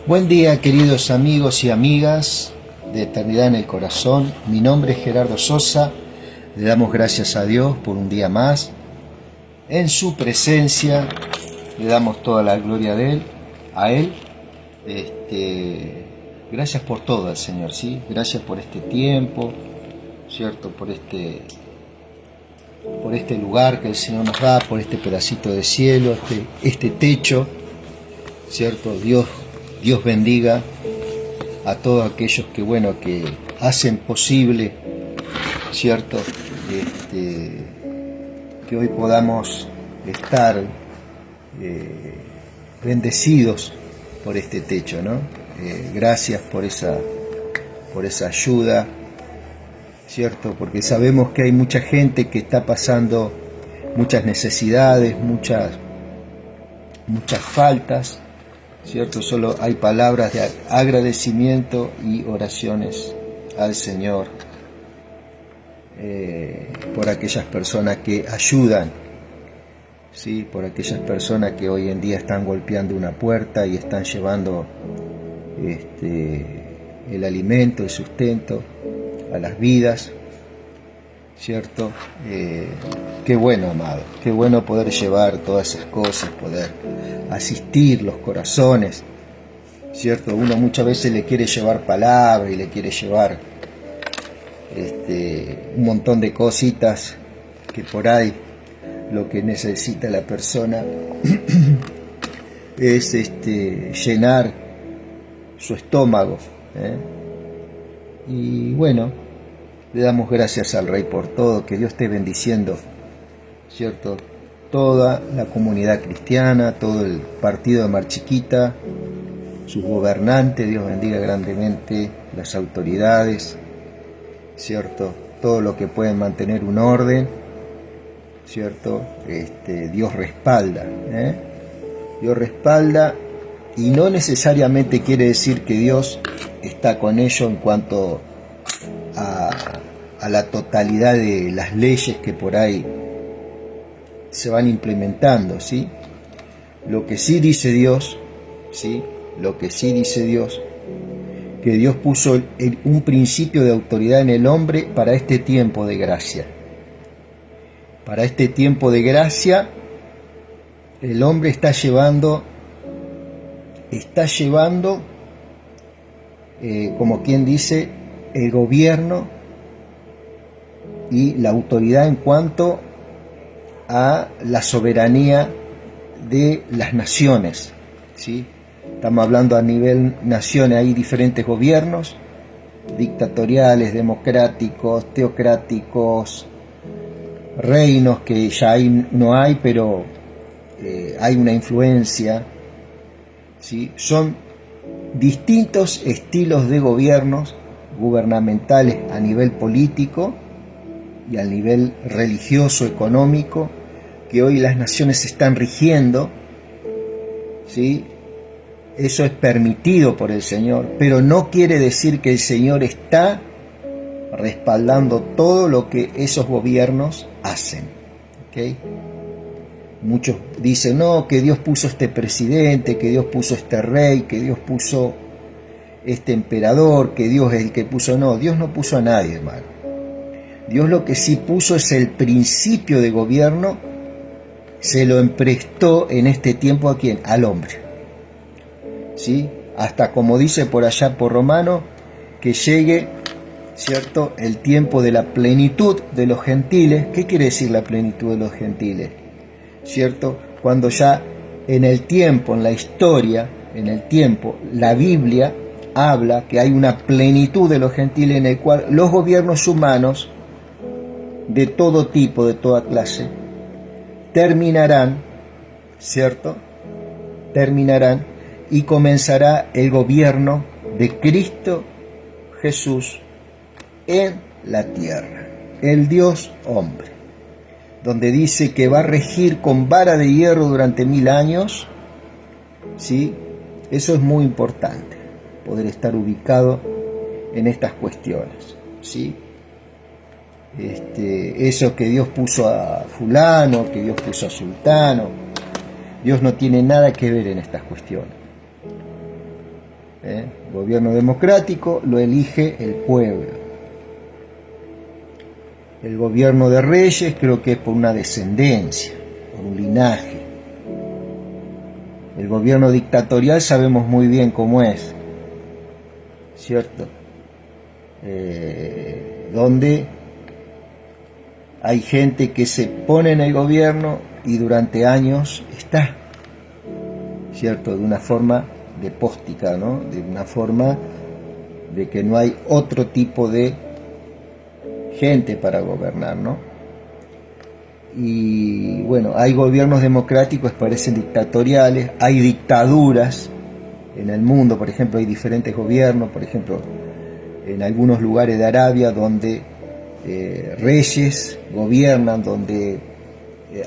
Buen día, queridos amigos y amigas de Eternidad en el Corazón. Mi nombre es Gerardo Sosa. Le damos gracias a Dios por un día más. En su presencia le damos toda la gloria de Él, a Él. Gracias por todo al Señor, ¿sí? Gracias por este tiempo, ¿cierto? Por este lugar que el Señor nos da, por este pedacito de cielo, este techo, ¿cierto? Dios bendiga a todos aquellos que hacen posible, ¿cierto? Que hoy podamos estar bendecidos por este techo, ¿no? Gracias por esa ayuda, ¿cierto? Porque sabemos que hay mucha gente que está pasando muchas necesidades, muchas faltas, ¿cierto? Solo hay palabras de agradecimiento y oraciones al Señor por aquellas personas que ayudan, ¿sí? Por aquellas personas que hoy en día están golpeando una puerta y están llevando el alimento, el sustento a las vidas, ¿cierto? Qué bueno, amado, qué bueno poder llevar todas esas cosas, poder asistir los corazones, ¿cierto? Uno muchas veces le quiere llevar palabra y le quiere llevar un montón de cositas que por ahí lo que necesita la persona es llenar su estómago, y bueno, le damos gracias al Rey por todo, que Dios esté bendiciendo, ¿cierto? Toda la comunidad cristiana, todo el partido de Mar Chiquita, sus gobernantes, Dios bendiga grandemente las autoridades, ¿cierto? Todo lo que pueden mantener un orden, ¿cierto? Dios respalda, Dios respalda, y no necesariamente quiere decir que Dios está con ellos en cuanto a la totalidad de las leyes que por ahí se van implementando, ¿sí? Lo que sí dice Dios, ¿sí? Lo que sí dice Dios, que Dios puso un principio de autoridad en el hombre para este tiempo de gracia. Para este tiempo de gracia, el hombre está llevando, como quien dice, el gobierno y la autoridad en cuanto a la soberanía de las naciones, ¿sí? Estamos hablando a nivel naciones, hay diferentes gobiernos, dictatoriales, democráticos, teocráticos, reinos que ya no hay, pero hay una influencia, ¿sí? Son distintos estilos de gobiernos gubernamentales a nivel político y a nivel religioso, económico, que hoy las naciones se están rigiendo, ¿sí? Eso es permitido por el Señor, pero no quiere decir que el Señor está respaldando todo lo que esos gobiernos hacen, ¿ok? Muchos dicen, no, que Dios puso este presidente, que Dios puso este rey, que Dios puso este emperador, que Dios es el que puso. No, Dios no puso a nadie, hermano. Dios lo que sí puso es el principio de gobierno, se lo emprestó en este tiempo ¿a quién? Al hombre, ¿sí? Hasta como dice por allá por Romano, que llegue, ¿cierto?, el tiempo de la plenitud de los gentiles. ¿Qué quiere decir la plenitud de los gentiles? ¿Cierto? Cuando ya en el tiempo, en la historia, en el tiempo, la Biblia habla que hay una plenitud de los gentiles en el cual los gobiernos humanos de todo tipo, de toda clase, terminarán, ¿cierto? Terminarán y comenzará el gobierno de Cristo Jesús en la tierra, el Dios hombre, donde dice que va a regir con vara de hierro durante 1000 años, ¿sí? Eso es muy importante, poder estar ubicado en estas cuestiones, ¿sí? Eso que Dios puso a fulano, que Dios puso a sultano, Dios no tiene nada que ver en estas cuestiones. Gobierno democrático lo elige el pueblo. El gobierno de reyes creo que es por una descendencia, por un linaje. El gobierno dictatorial sabemos muy bien cómo es, ¿cierto? Donde hay gente que se pone en el gobierno y durante años está, ¿cierto? De una forma despóstica, ¿no? De una forma de que no hay otro tipo de gente para gobernar, ¿no? Y bueno, hay gobiernos democráticos que parecen dictatoriales, hay dictaduras en el mundo, por ejemplo, hay diferentes gobiernos, por ejemplo, en algunos lugares de Arabia donde reyes gobiernan, donde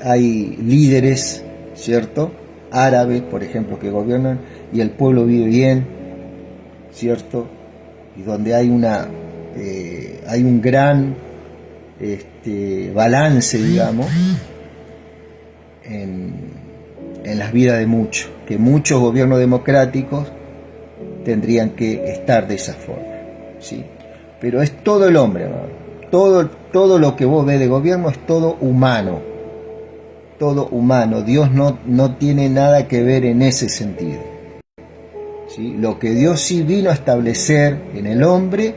hay líderes, ¿cierto? Árabes, por ejemplo, que gobiernan y el pueblo vive bien, ¿cierto? Y donde hay un gran balance, digamos, en las vidas de muchos, que muchos gobiernos democráticos tendrían que estar de esa forma, ¿sí? Pero es todo el hombre, ¿no? Todo lo que vos ves de gobierno es todo humano. Todo humano. Dios no tiene nada que ver en ese sentido, ¿sí? Lo que Dios sí vino a establecer en el hombre,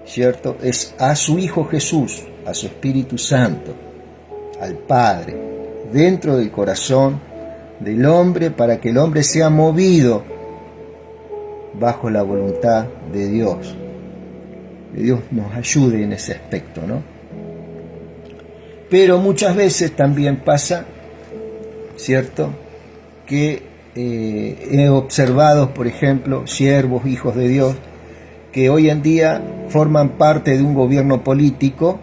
¿cierto? Es a su Hijo Jesús, a su Espíritu Santo, al Padre, dentro del corazón del hombre, para que el hombre sea movido bajo la voluntad de Dios. Que Dios nos ayude en ese aspecto, ¿no? Pero muchas veces también pasa, ¿cierto?, que he observado, por ejemplo, siervos, hijos de Dios, que hoy en día forman parte de un gobierno político,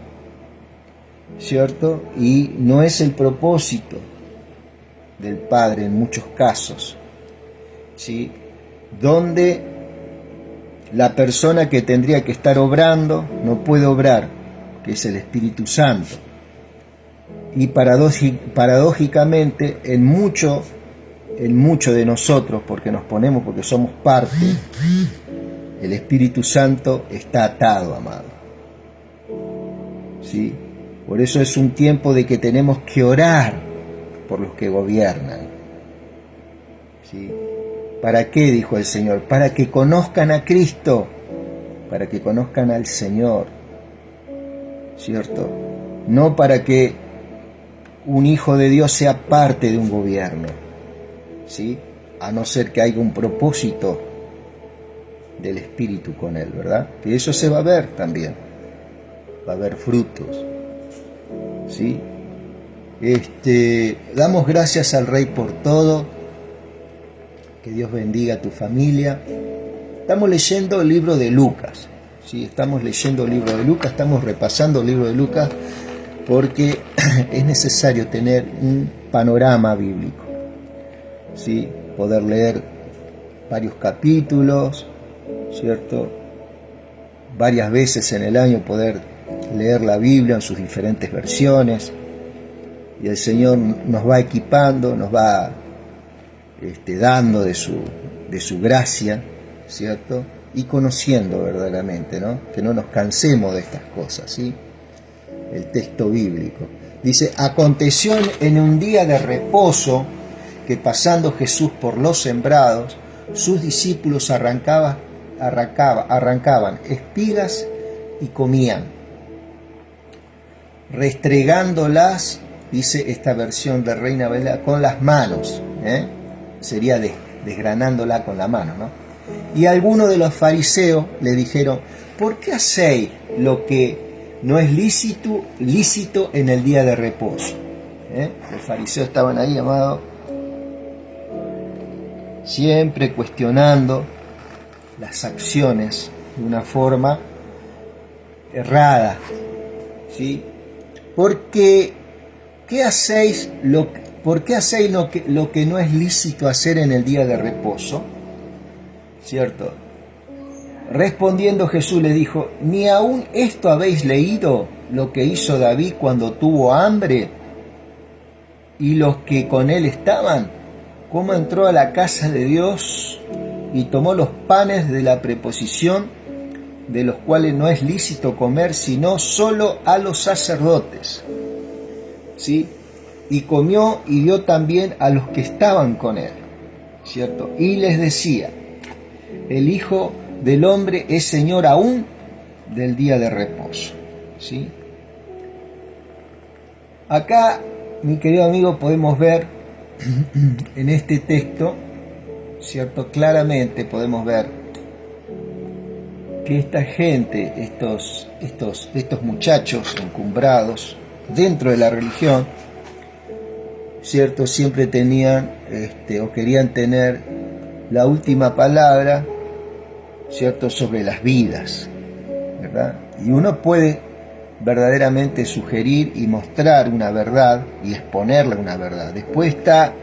¿cierto?, y no es el propósito del Padre en muchos casos, ¿sí?, donde la persona que tendría que estar obrando no puede obrar, que es el Espíritu Santo. Y paradójicamente en mucho de nosotros, porque somos parte, el Espíritu Santo está atado, amado, ¿sí? Por eso es un tiempo de que tenemos que orar por los que gobiernan, ¿sí? ¿Para qué? Dijo el Señor. Para que conozcan a Cristo, para que conozcan al Señor, ¿cierto? No para que un hijo de Dios sea parte de un gobierno, ¿sí? A no ser que haya un propósito del Espíritu con él, ¿verdad? Que eso se va a ver también, va a haber frutos, ¿sí? Damos gracias al Rey por todo. Que Dios bendiga a tu familia. Estamos leyendo el libro de Lucas, ¿sí? Estamos leyendo el libro de Lucas, estamos repasando el libro de Lucas porque es necesario tener un panorama bíblico, ¿sí? Poder leer varios capítulos, ¿cierto? Varias veces en el año poder leer la Biblia en sus diferentes versiones, y el Señor nos va equipando, nos va dando de su gracia, ¿cierto? Y conociendo verdaderamente, ¿no? Que no nos cansemos de estas cosas, ¿sí? El texto bíblico dice: aconteció en un día de reposo que pasando Jesús por los sembrados, sus discípulos arrancaban espigas y comían, restregándolas, dice esta versión de Reina Valera, con las manos, sería desgranándola con la mano, ¿no? Y algunos de los fariseos le dijeron: ¿por qué hacéis lo que no es lícito en el día de reposo? Los fariseos estaban ahí, amado, siempre cuestionando las acciones de una forma errada, ¿sí? Porque ¿por qué hacéis lo que no es lícito hacer en el día de reposo? ¿Cierto? Respondiendo Jesús le dijo: ¿ni aún esto habéis leído, lo que hizo David cuando tuvo hambre y los que con él estaban? ¿Cómo entró a la casa de Dios y tomó los panes de la preposición, de los cuales no es lícito comer, sino solo a los sacerdotes. ¿Sí? Y comió y dio también a los que estaban con él, ¿cierto? Y les decía: el Hijo del Hombre es Señor aún del día de reposo. ¿Sí? Acá, mi querido amigo, podemos ver en este texto, ¿cierto? Claramente podemos ver que esta gente, estos muchachos encumbrados dentro de la religión, ¿cierto? Siempre tenían o querían tener la última palabra, ¿cierto? Sobre las vidas, ¿verdad? Y uno puede verdaderamente sugerir y mostrar una verdad y exponerle una verdad. Después está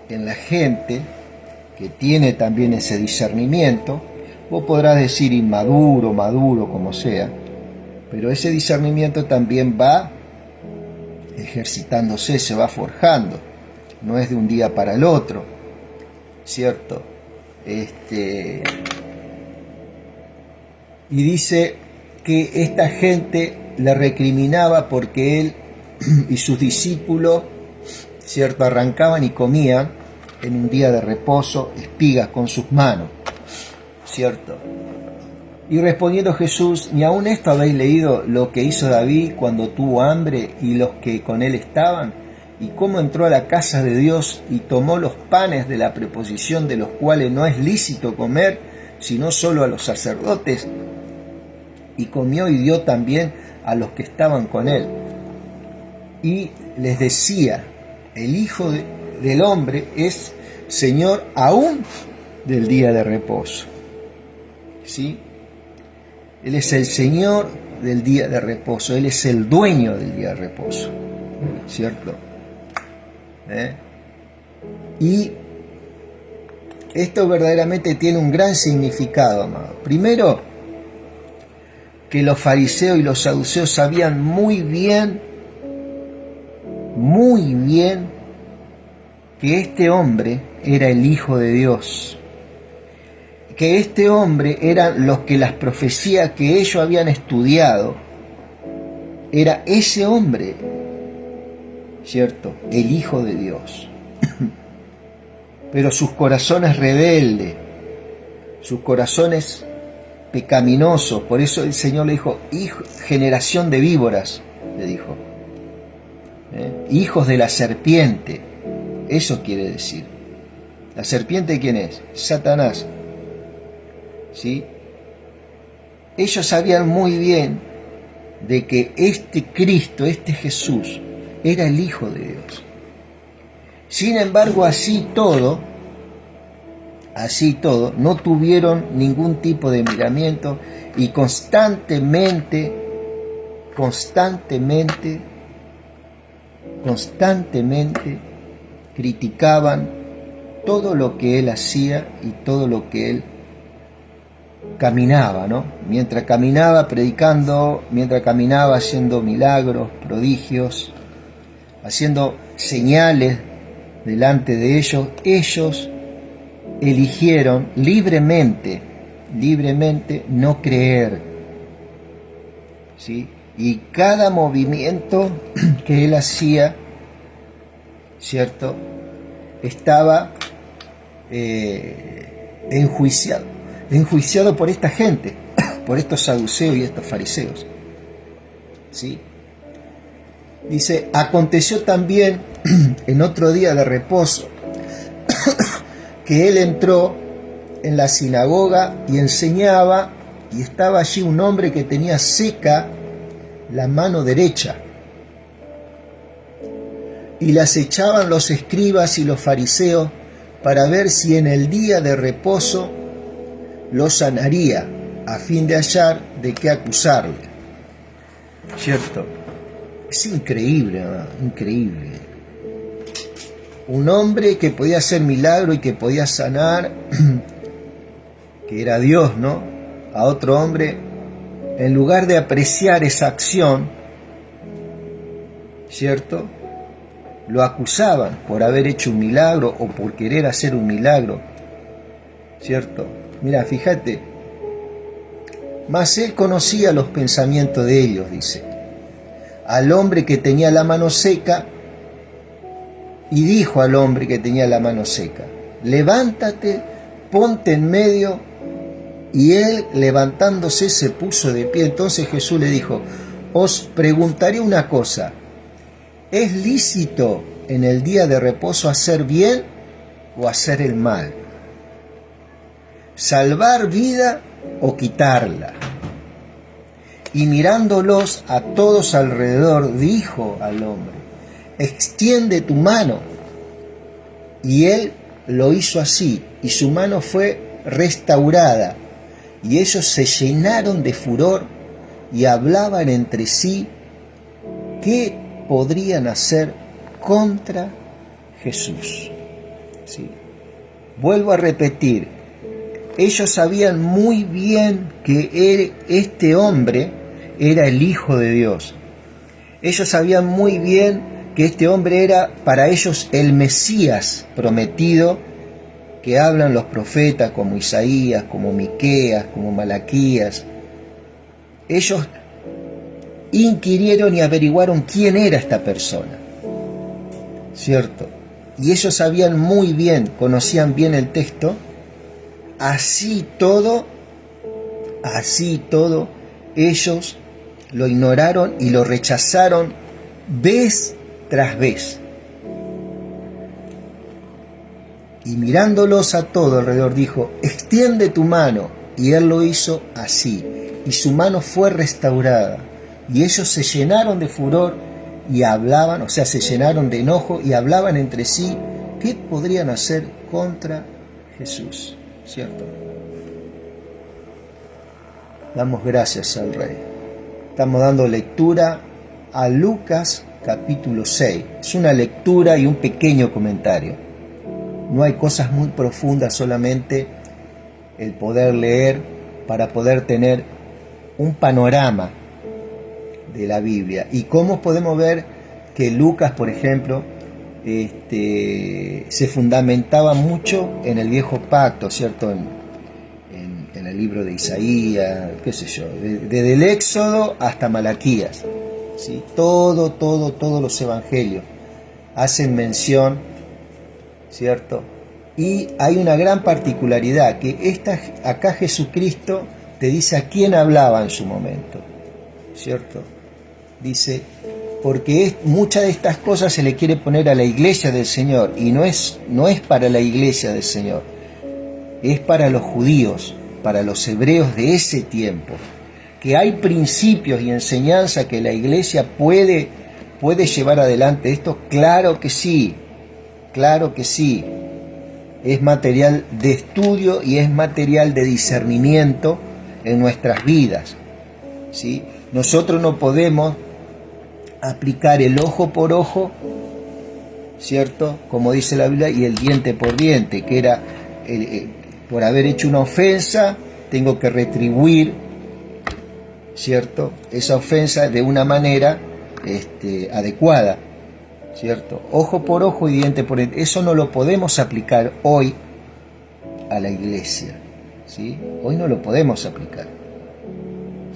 en la gente que tiene también ese discernimiento. Vos podrás decir inmaduro, maduro, como sea, pero ese discernimiento también va ejercitándose, se va forjando, no es de un día para el otro, ¿cierto? Y dice que esta gente le recriminaba porque él y sus discípulos, ¿cierto?, arrancaban y comían en un día de reposo espigas con sus manos, ¿cierto? Y respondiendo Jesús: ¿ni aún esto habéis leído lo que hizo David cuando tuvo hambre y los que con él estaban? Y cómo entró a la casa de Dios y tomó los panes de la preposición, de los cuales no es lícito comer, sino solo a los sacerdotes, y comió y dio también a los que estaban con él. Y les decía: el Hijo del Hombre es Señor aún del día de reposo. ¿Sí? Él es el Señor del día de reposo, Él es el dueño del día de reposo, ¿cierto? Y esto verdaderamente tiene un gran significado, amado. Primero, que los fariseos y los saduceos sabían muy bien, que este hombre era el Hijo de Dios, que este hombre eran los que las profecías que ellos habían estudiado, era ese hombre, ¿cierto?, el Hijo de Dios. Pero sus corazones rebeldes, sus corazones pecaminosos, por eso el Señor le dijo: generación de víboras, le dijo, hijos de la serpiente. Eso quiere decir. ¿La serpiente quién es? Satanás. ¿Sí? Ellos sabían muy bien de que este Cristo, este Jesús, era el Hijo de Dios. Sin embargo, así todo, no tuvieron ningún tipo de miramiento y constantemente criticaban todo lo que él hacía y todo lo que él caminaba, ¿no? Mientras caminaba predicando, mientras caminaba haciendo milagros, prodigios, haciendo señales delante de ellos, ellos eligieron libremente no creer, ¿sí? Y cada movimiento que él hacía, ¿cierto?, estaba enjuiciado por esta gente, por estos saduceos y estos fariseos, ¿sí? Dice: aconteció también en otro día de reposo que él entró en la sinagoga y enseñaba, y estaba allí un hombre que tenía seca la mano derecha, y le acechaban los escribas y los fariseos para ver si en el día de reposo lo sanaría, a fin de hallar de qué acusarle. ¿Cierto? Es increíble, ¿no? Increíble. Un hombre que podía hacer milagro y que podía sanar, que era Dios, ¿no? A otro hombre, en lugar de apreciar esa acción, ¿cierto?, lo acusaban por haber hecho un milagro o por querer hacer un milagro, ¿cierto? Mira, fíjate, mas él conocía los pensamientos de ellos, dice, al hombre que tenía la mano seca, y dijo al hombre que tenía la mano seca, levántate, ponte en medio, y él levantándose se puso de pie. Entonces Jesús le dijo, os preguntaré una cosa, ¿es lícito en el día de reposo hacer bien o hacer el mal? ¿Salvar vida o quitarla? Y mirándolos a todos alrededor, dijo al hombre, extiende tu mano. Y él lo hizo así, y su mano fue restaurada. Y ellos se llenaron de furor y hablaban entre sí qué podrían hacer contra Jesús. ¿Sí? Vuelvo a repetir, ellos sabían muy bien que este hombre era el Hijo de Dios. Ellos sabían muy bien que este hombre era para ellos el Mesías prometido, que hablan los profetas como Isaías, como Miqueas, como Malaquías. Ellos inquirieron y averiguaron quién era esta persona, ¿cierto? Y ellos sabían muy bien, conocían bien el texto. Así todo, ellos lo ignoraron y lo rechazaron vez tras vez. Y mirándolos a todo alrededor dijo, extiende tu mano. Y él lo hizo así, y su mano fue restaurada. Y ellos se llenaron de furor y hablaban, o sea, se llenaron de enojo y hablaban entre sí qué podrían hacer contra Jesús, ¿cierto? Damos gracias al Rey. Estamos dando lectura a Lucas capítulo 6. Es una lectura y un pequeño comentario. No hay cosas muy profundas, solamente el poder leer para poder tener un panorama de la Biblia. Y cómo podemos ver que Lucas, por ejemplo, se fundamentaba mucho en el viejo pacto, ¿cierto? En el libro de Isaías, qué sé yo, desde el Éxodo hasta Malaquías, ¿sí? Todos los evangelios hacen mención, ¿cierto? Y hay una gran particularidad, que acá Jesucristo te dice a quién hablaba en su momento, ¿cierto? Dice, porque muchas de estas cosas se le quiere poner a la iglesia del Señor, y no es para la iglesia del Señor, es para los judíos, para los hebreos de ese tiempo, que hay principios y enseñanza que la iglesia puede llevar adelante. Esto, claro que sí, es material de estudio y es material de discernimiento en nuestras vidas, ¿sí? Nosotros no podemos aplicar el ojo por ojo, ¿cierto? Como dice la Biblia, y el diente por diente, que era por haber hecho una ofensa, tengo que retribuir, ¿cierto? Esa ofensa de una manera adecuada, ¿cierto? Ojo por ojo y diente por diente. Eso no lo podemos aplicar hoy a la iglesia, ¿sí? Hoy no lo podemos aplicar,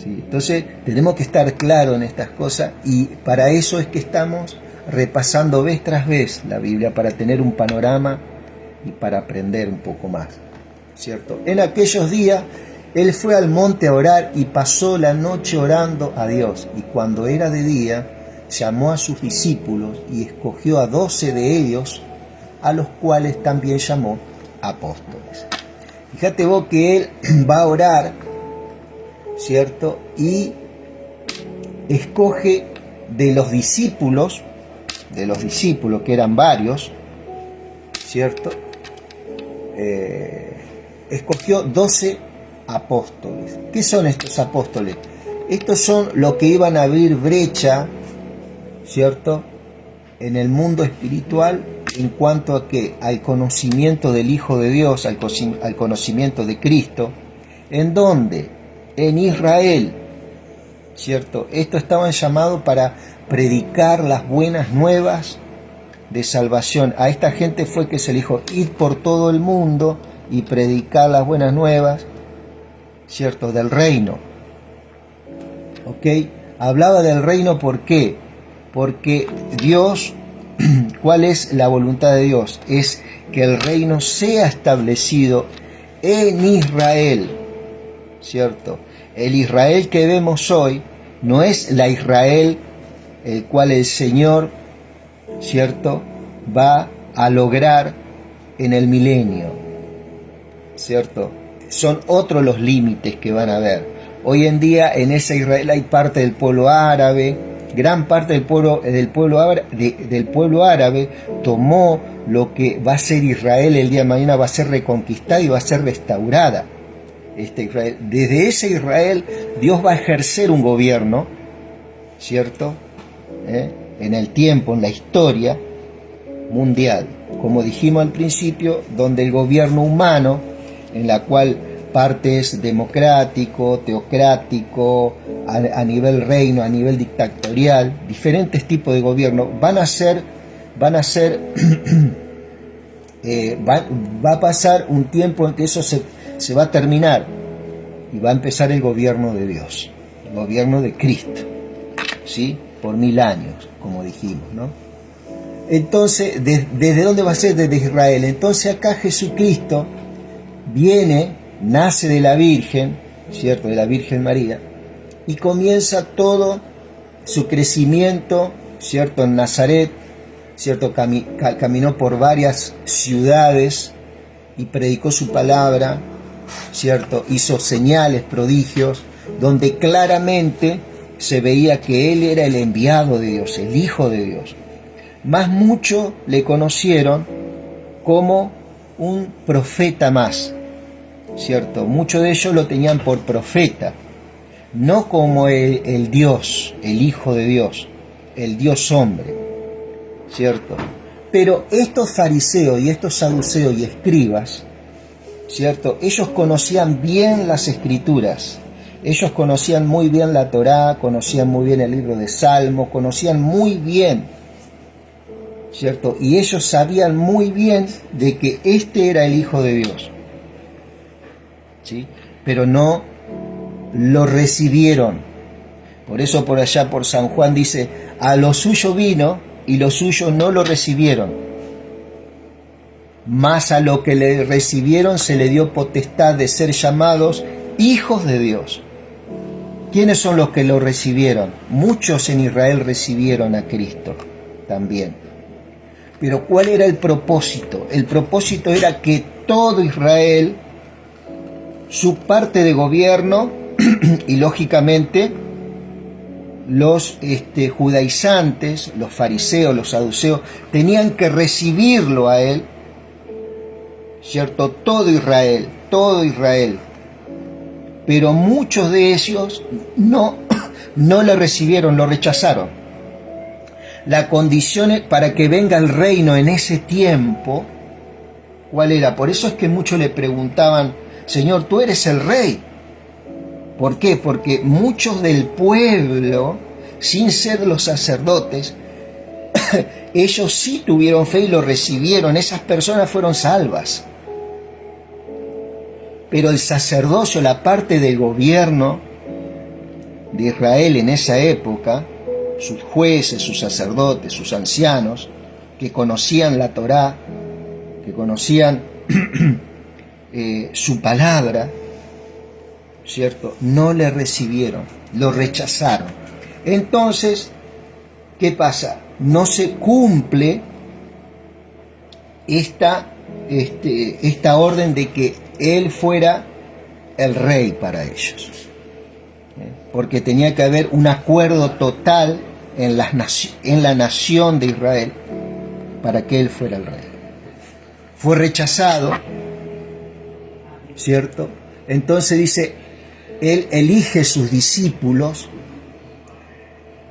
¿sí? Entonces tenemos que estar claros en estas cosas, y para eso es que estamos repasando vez tras vez la Biblia, para tener un panorama y para aprender un poco más, ¿cierto? En aquellos días él fue al monte a orar y pasó la noche orando a Dios, y cuando era de día llamó a sus discípulos y escogió a 12 de ellos, a los cuales también llamó apóstoles. Fíjate vos que él va a orar, ¿cierto? Y escoge de los discípulos, que eran varios, ¿cierto? Escogió 12 apóstoles. ¿Qué son estos apóstoles? Estos son los que iban a abrir brecha, ¿cierto?, en el mundo espiritual en cuanto a que al conocimiento del Hijo de Dios, al conocimiento de Cristo, en donde en Israel, ¿cierto?, estos estaban llamados para predicar las buenas nuevas de salvación. A esta gente fue que se le dijo, id por todo el mundo y predicar las buenas nuevas, ¿cierto?, del reino. ¿Ok? Hablaba del reino, ¿por qué? Porque Dios, ¿cuál es la voluntad de Dios? Es que el reino sea establecido en Israel, ¿cierto? El Israel que vemos hoy no es la Israel el cual el Señor, ¿cierto?, va a lograr en el milenio, ¿cierto? Son otros los límites que van a haber. Hoy en día en esa Israel hay parte del pueblo árabe, gran parte del pueblo árabe tomó lo que va a ser Israel el día de mañana, va a ser reconquistada y va a ser restaurada. Israel. Desde ese Israel Dios va a ejercer un gobierno, ¿cierto?, en el tiempo, en la historia mundial, como dijimos al principio, donde el gobierno humano, en la cual parte es democrático, teocrático, a nivel reino, a nivel dictatorial, diferentes tipos de gobierno, va a pasar un tiempo en que eso se va a terminar y va a empezar el gobierno de Dios, el gobierno de Cristo, ¿sí?, por 1000 años, como dijimos, ¿no? Entonces, ¿desde dónde va a ser? Desde Israel. Entonces acá Jesucristo viene, nace de la Virgen, ¿cierto?, de la Virgen María, y comienza todo su crecimiento, ¿cierto?, en Nazaret, ¿cierto?, caminó por varias ciudades y predicó su palabra, ¿cierto?, hizo señales, prodigios, donde claramente se veía que él era el enviado de Dios, el Hijo de Dios. Más mucho le conocieron como un profeta más, ¿cierto? Muchos de ellos lo tenían por profeta, no como el Dios, el Hijo de Dios, el Dios hombre, ¿cierto? Pero estos fariseos y estos saduceos y escribas, ¿cierto?, ellos conocían bien las Escrituras, ellos conocían muy bien la Torá, conocían muy bien el libro de Salmos, conocían muy bien, ¿cierto? Y ellos sabían muy bien de que este era el Hijo de Dios, ¿sí? Pero no lo recibieron. Por eso por allá por San Juan dice, a lo suyo vino y los suyos no lo recibieron. Mas a lo que le recibieron se le dio potestad de ser llamados hijos de Dios. ¿Quiénes son los que lo recibieron? Muchos en Israel recibieron a Cristo también. Pero ¿cuál era el propósito? El propósito era que todo Israel, su parte de gobierno y lógicamente los judaizantes, los fariseos, los saduceos, tenían que recibirlo a él, ¿cierto? Todo Israel. Pero muchos de ellos no lo recibieron, lo rechazaron. La condición para que venga el reino en ese tiempo, ¿cuál era? Por eso es que muchos le preguntaban, Señor, tú eres el rey. ¿Por qué? Porque muchos del pueblo, sin ser los sacerdotes, ellos sí tuvieron fe y lo recibieron. Esas personas fueron salvas. Pero el sacerdocio, la parte del gobierno de Israel en esa época, sus jueces, sus sacerdotes, sus ancianos, que conocían la Torá, que conocían su palabra, ¿cierto?, no le recibieron, lo rechazaron. Entonces, ¿qué pasa? No se cumple esta orden de que él fuera el rey para ellos, porque tenía que haber un acuerdo total en la nación de Israel para que él fuera el rey. Fue rechazado, ¿cierto? Entonces dice, él elige sus discípulos.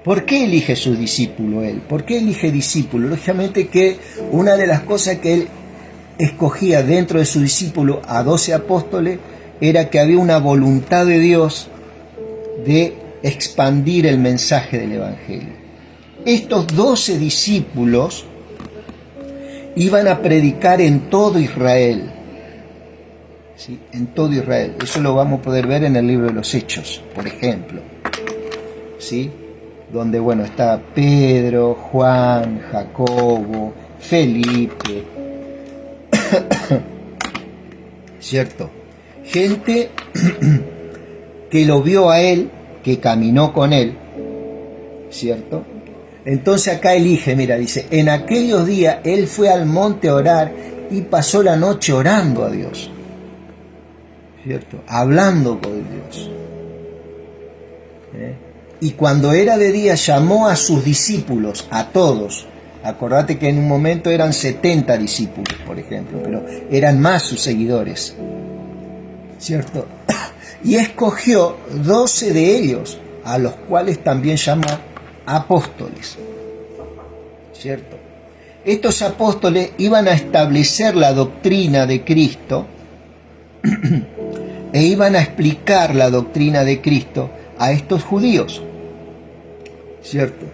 ¿Por qué elige sus discípulos él? ¿Por qué elige discípulos? Lógicamente que una de las cosas que él escogía dentro de su discípulo a 12 apóstoles era que había una voluntad de Dios de expandir el mensaje del Evangelio. Estos 12 discípulos iban a predicar en todo Israel, ¿sí? En todo Israel. Eso lo vamos a poder ver en el libro de los Hechos, por ejemplo, ¿sí? Donde, bueno, está Pedro, Juan, Jacobo, Felipe, ¿cierto? Gente que lo vio a él, que caminó con él, ¿cierto? Entonces acá elige, mira, dice, en aquellos días él fue al monte a orar y pasó la noche orando a Dios, ¿cierto? Hablando con Dios. Y cuando era de día llamó a sus discípulos, a todos. Acordate que en un momento eran 70 discípulos, por ejemplo, pero eran más sus seguidores, ¿cierto? Y escogió 12 de ellos, a los cuales también llamó apóstoles, ¿cierto? Estos apóstoles iban a establecer la doctrina de Cristo e iban a explicar la doctrina de Cristo a estos judíos, ¿cierto?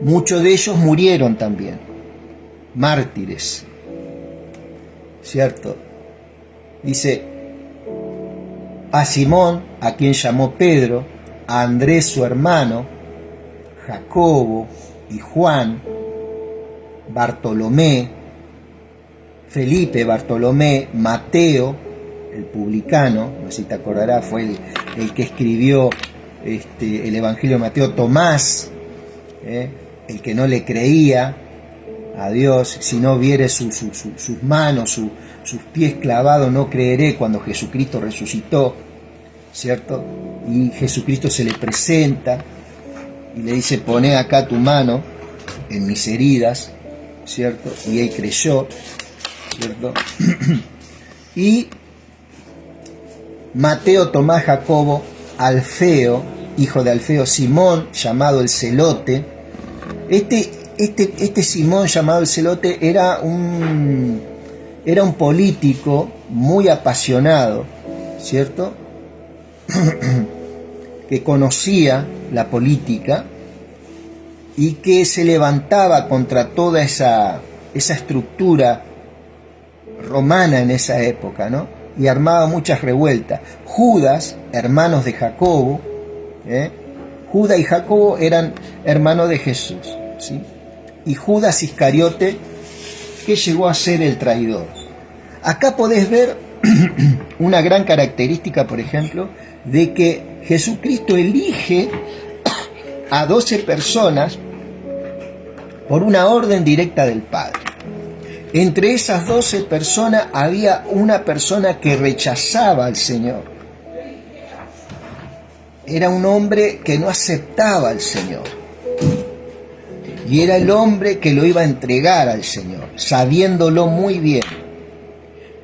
Muchos de ellos murieron también, mártires, ¿cierto? Dice, a Simón, a quien llamó Pedro, a Andrés su hermano, Jacobo y Juan, Bartolomé, Felipe, Bartolomé, Mateo, el publicano, no sé si te acordarás, fue el que escribió el Evangelio de Mateo, Tomás, el que no le creía a Dios, si no viere sus manos, sus pies clavados, no creeré, cuando Jesucristo resucitó, ¿cierto? Y Jesucristo se le presenta y le dice, poné acá tu mano en mis heridas, ¿cierto? Y él creyó, ¿cierto? Y Mateo, Tomás, Jacobo, Alfeo, hijo de Alfeo, Simón, llamado el Celote. Este Simón, llamado el Celote, era un político muy apasionado, ¿cierto? Que conocía la política y que se levantaba contra toda esa estructura romana en esa época, ¿no? Y armaba muchas revueltas. Judas, hermanos de Jacobo, Judas y Jacobo eran hermanos de Jesús, ¿sí? Y Judas Iscariote, que llegó a ser el traidor. Acá podés ver una gran característica, por ejemplo, de que Jesucristo elige a 12 personas por una orden directa del Padre. Entre esas 12 personas había una persona que rechazaba al Señor. Era un hombre que no aceptaba al Señor. Y era el hombre que lo iba a entregar al Señor, sabiéndolo muy bien.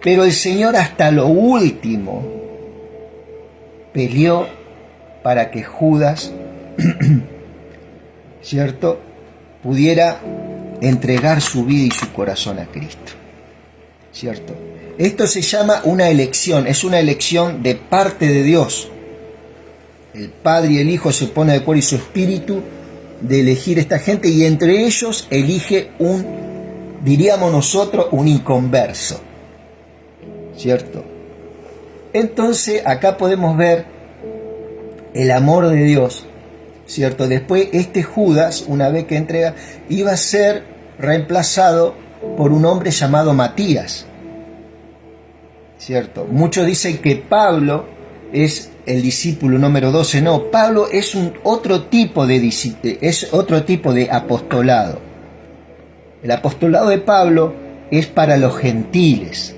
Pero el Señor hasta lo último peleó para que Judas, ¿cierto?, pudiera entregar su vida y su corazón a Cristo, ¿cierto? Esto se llama una elección, es una elección de parte de Dios. El Padre y el Hijo se ponen de acuerdo y su Espíritu de elegir esta gente, y entre ellos elige diríamos nosotros, un inconverso, ¿cierto? Entonces acá podemos ver el amor de Dios, ¿cierto? Después Judas, una vez que entrega, iba a ser reemplazado por un hombre llamado Matías, ¿cierto? Muchos dicen que Pablo es el discípulo número 12. No, Pablo es otro tipo de apostolado. El apostolado de Pablo es para los gentiles,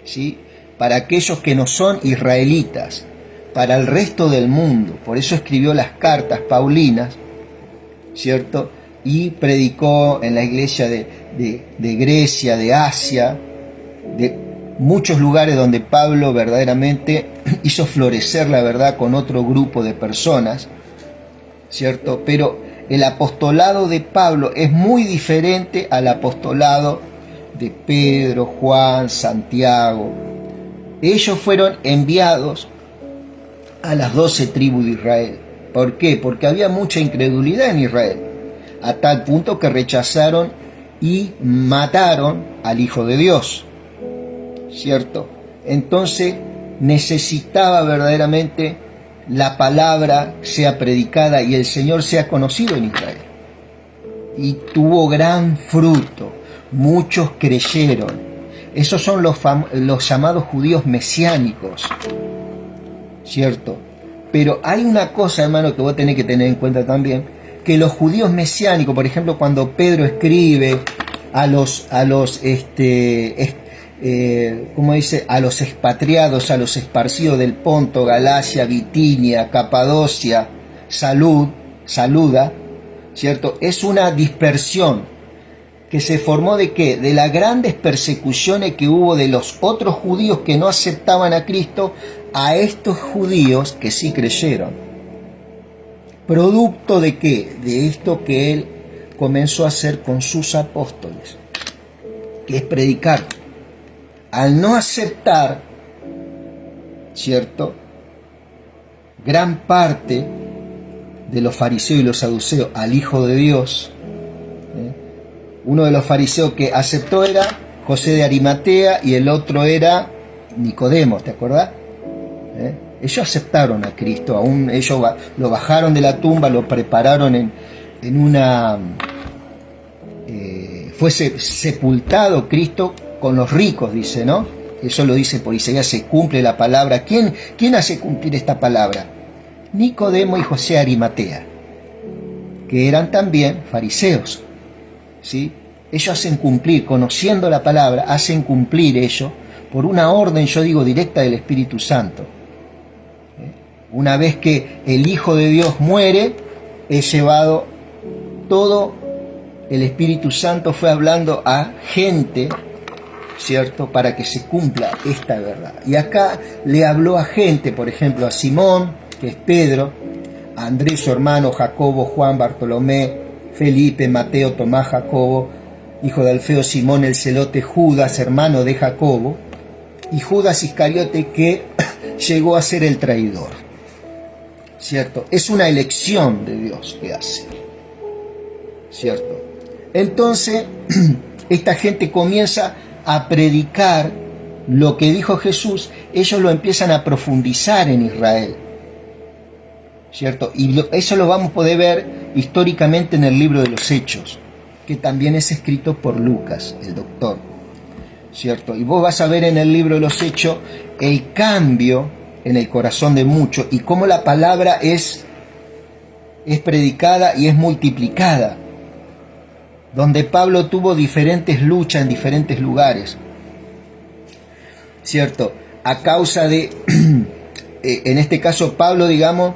¿sí? Para aquellos que no son israelitas, para el resto del mundo. Por eso escribió las cartas paulinas, ¿cierto? Y predicó en la iglesia de Grecia, de Asia, de muchos lugares donde Pablo verdaderamente hizo florecer la verdad con otro grupo de personas, ¿cierto? Pero el apostolado de Pablo es muy diferente al apostolado de Pedro, Juan, Santiago. Ellos fueron enviados a las 12 tribus de Israel. ¿Por qué? Porque había mucha incredulidad en Israel, a tal punto que rechazaron y mataron al Hijo de Dios, ¿cierto? entonces necesitaba verdaderamente la palabra sea predicada y el Señor sea conocido en Israel. Y tuvo gran fruto, muchos creyeron. Esos son los llamados judíos mesiánicos, ¿cierto? Pero hay una cosa, hermano, que vos tenés que tener en cuenta también, que los judíos mesiánicos, por ejemplo, cuando Pedro escribe ¿cómo dice? A los expatriados, a los esparcidos del Ponto, Galacia, Bitinia, Capadocia, saluda, ¿cierto? Es una dispersión que se formó ¿de qué? De las grandes persecuciones que hubo de los otros judíos que no aceptaban a Cristo a estos judíos que sí creyeron. ¿Producto de qué? De esto que él comenzó a hacer con sus apóstoles, que es predicar. Al no aceptar, ¿cierto?, gran parte de los fariseos y los saduceos al Hijo de Dios, uno de los fariseos que aceptó era José de Arimatea y el otro era Nicodemo, ¿te acordás? Ellos aceptaron a Cristo, aún ellos lo bajaron de la tumba, lo prepararon en una... fue sepultado Cristo con los ricos, dice, ¿no? Eso lo dice por Isaías, se cumple la palabra. ¿Quién hace cumplir esta palabra? Nicodemo y José de Arimatea, que eran también fariseos, ¿sí? Ellos hacen cumplir, conociendo la palabra, hacen cumplir ello por una orden, yo digo, directa del Espíritu Santo. Una vez que el Hijo de Dios muere, es llevado todo, el Espíritu Santo fue hablando a gente, ¿cierto?, para que se cumpla esta verdad. Y acá le habló a gente, por ejemplo, a Simón, que es Pedro, a Andrés, su hermano, Jacobo, Juan, Bartolomé, Felipe, Mateo, Tomás, Jacobo, hijo de Alfeo, Simón el celote, Judas, hermano de Jacobo, y Judas Iscariote, que llegó a ser el traidor, ¿cierto? Es una elección de Dios que hace, ¿cierto? Entonces, esta gente comienza a predicar lo que dijo Jesús, ellos lo empiezan a profundizar en Israel, ¿cierto? Y eso lo vamos a poder ver históricamente en el libro de los Hechos, que también es escrito por Lucas, el doctor, ¿cierto? Y vos vas a ver en el libro de los Hechos el cambio en el corazón de muchos y cómo la palabra es predicada y es multiplicada, donde Pablo tuvo diferentes luchas en diferentes lugares, ¿cierto? A causa de, en este caso Pablo, digamos,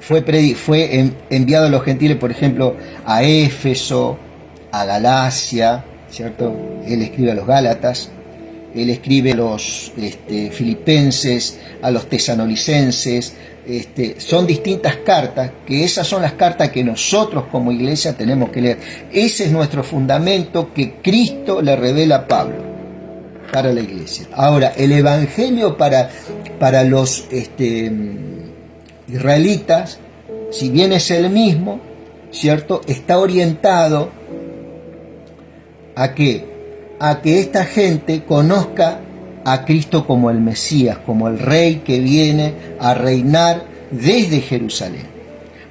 fue enviado a los gentiles, por ejemplo, a Éfeso, a Galacia, ¿cierto? Él escribe a los Gálatas, él escribe a los filipenses, a los tesanolicenses, son distintas cartas, que esas son las cartas que nosotros como iglesia tenemos que leer. Ese es nuestro fundamento que Cristo le revela a Pablo para la iglesia. Ahora, el evangelio para los israelitas, si bien es el mismo, ¿cierto?, está orientado ¿a qué? A que esta gente conozca a Cristo como el Mesías, como el Rey que viene a reinar desde Jerusalén.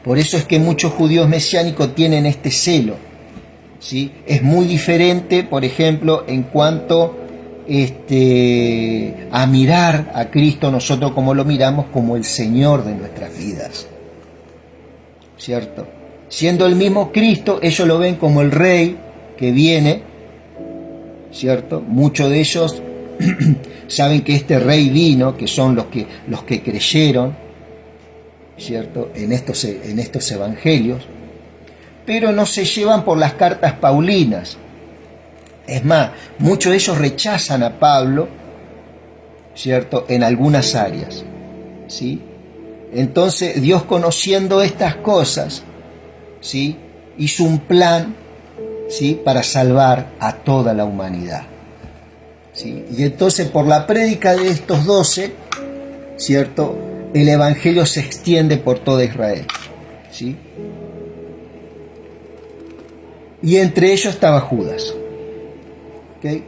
Por eso es que muchos judíos mesiánicos tienen este celo, ¿sí? Es muy diferente, por ejemplo, en cuanto a mirar a Cristo nosotros como lo miramos, como el Señor de nuestras vidas, ¿cierto? Siendo el mismo Cristo, ellos lo ven como el Rey que viene, ¿cierto? Muchos de ellos saben que este Rey vino, que son los que creyeron, ¿cierto?, en estos evangelios, pero no se llevan por las cartas paulinas. Es más, muchos de ellos rechazan a Pablo, ¿cierto?, en algunas áreas, ¿sí? Entonces Dios, conociendo estas cosas, ¿sí?, hizo un plan, ¿sí?, para salvar a toda la humanidad, ¿sí? Y entonces por la prédica de estos 12, ¿cierto?, el evangelio se extiende por toda Israel, ¿sí? Y entre ellos estaba Judas, ¿okay?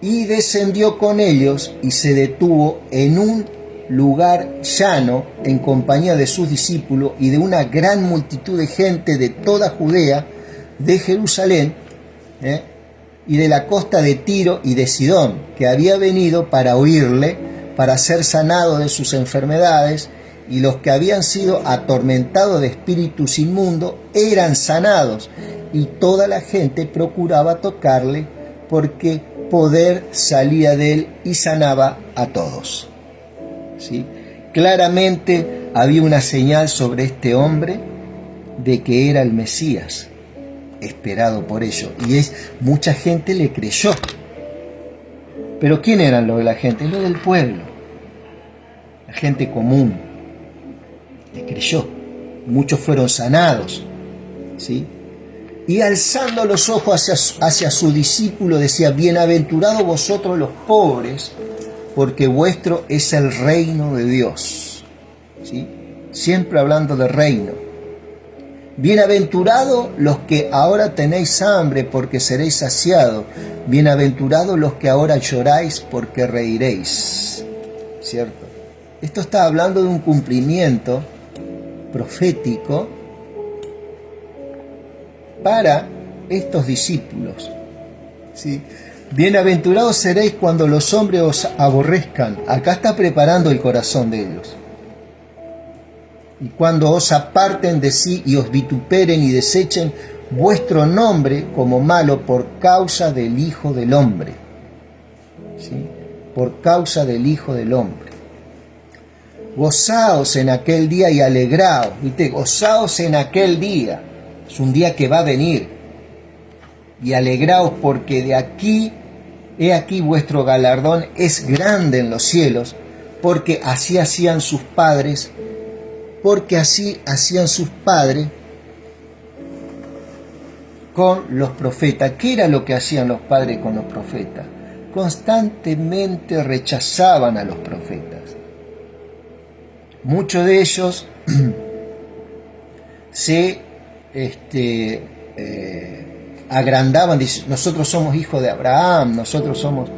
y descendió con ellos y se detuvo en un lugar llano en compañía de sus discípulos y de una gran multitud de gente de toda Judea, de Jerusalén, y de la costa de Tiro y de Sidón, que había venido para oírle, para ser sanado de sus enfermedades, y los que habían sido atormentados de espíritus inmundos eran sanados, y toda la gente procuraba tocarle, porque poder salía de él y sanaba a todos. ¿Sí? Claramente había una señal sobre este hombre de que era el Mesías, esperado por ellos, y mucha gente le creyó. Pero ¿quién eran los de la gente? Los del pueblo, la gente común. Le creyó, muchos fueron sanados, ¿sí? Y alzando los ojos hacia su discípulo decía: bienaventurados vosotros los pobres, porque vuestro es el reino de Dios. ¿Sí? Siempre hablando de reino. Bienaventurados los que ahora tenéis hambre, porque seréis saciados. Bienaventurados los que ahora lloráis, porque reiréis. ¿Cierto? Esto está hablando de un cumplimiento profético para estos discípulos. ¿Sí? Bienaventurados seréis cuando los hombres os aborrezcan. Acá está preparando el corazón de ellos. Y cuando os aparten de sí y os vituperen y desechen vuestro nombre como malo por causa del Hijo del Hombre. ¿Sí? Por causa del Hijo del Hombre. Gozaos en aquel día y alegraos. ¿Viste? Gozaos en aquel día. Es un día que va a venir. Y alegraos porque de aquí, he aquí vuestro galardón es grande en los cielos, porque así hacían sus padres, con los profetas. ¿Qué era lo que hacían los padres con los profetas? Constantemente rechazaban a los profetas. Muchos de ellos se agrandaban, dicen: nosotros somos hijos de Abraham, nosotros somos...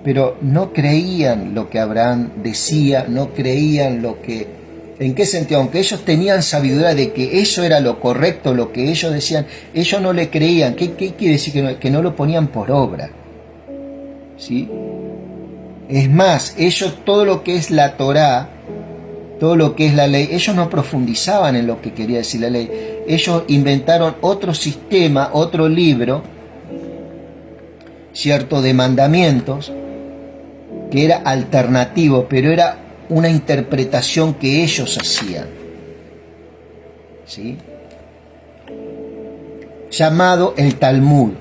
Pero no creían lo que Abraham decía, no creían lo que... ¿En qué sentido? Aunque ellos tenían sabiduría de que eso era lo correcto, lo que ellos decían, ellos no le creían. ¿Qué quiere decir? Que no lo ponían por obra. ¿Sí? Es más, ellos todo lo que es la Torá, todo lo que es la ley, ellos no profundizaban en lo que quería decir la ley. Ellos inventaron otro sistema, otro libro, ¿cierto?, de mandamientos, que era alternativo, pero era una interpretación que ellos hacían. ¿Sí? Llamado el Talmud.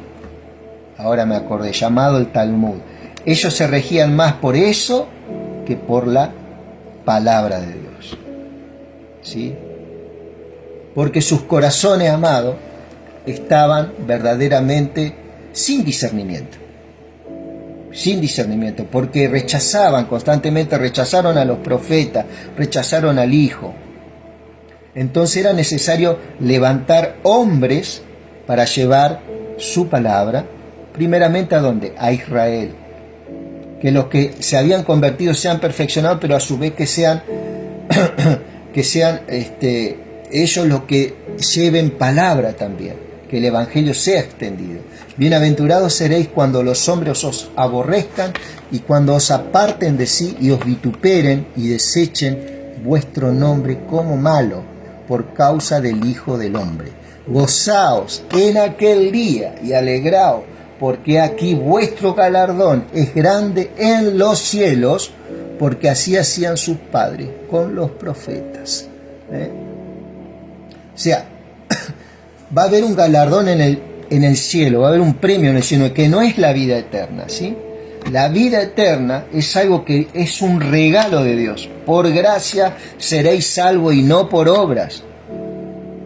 Ahora me acordé, llamado el Talmud. Ellos se regían más por eso que por la palabra de Dios. ¿Sí? Porque sus corazones, amados, estaban verdaderamente sin discernimiento. Sin discernimiento, porque constantemente rechazaron a los profetas, rechazaron al Hijo. Entonces era necesario levantar hombres para llevar su palabra, primeramente ¿a dónde? A Israel. Que los que se habían convertido sean perfeccionados, pero a su vez que sean ellos los que lleven palabra también, que el Evangelio sea extendido. Bienaventurados seréis cuando los hombres os aborrezcan y cuando os aparten de sí y os vituperen y desechen vuestro nombre como malo por causa del Hijo del Hombre. Gozaos en aquel día y alegraos, porque aquí vuestro galardón es grande en los cielos, porque así hacían sus padres con los profetas. O sea, va a haber un galardón en el cielo, va a haber un premio en el cielo, que no es la vida eterna, ¿sí? La vida eterna es algo que es un regalo de Dios. Por gracia seréis salvos y no por obras.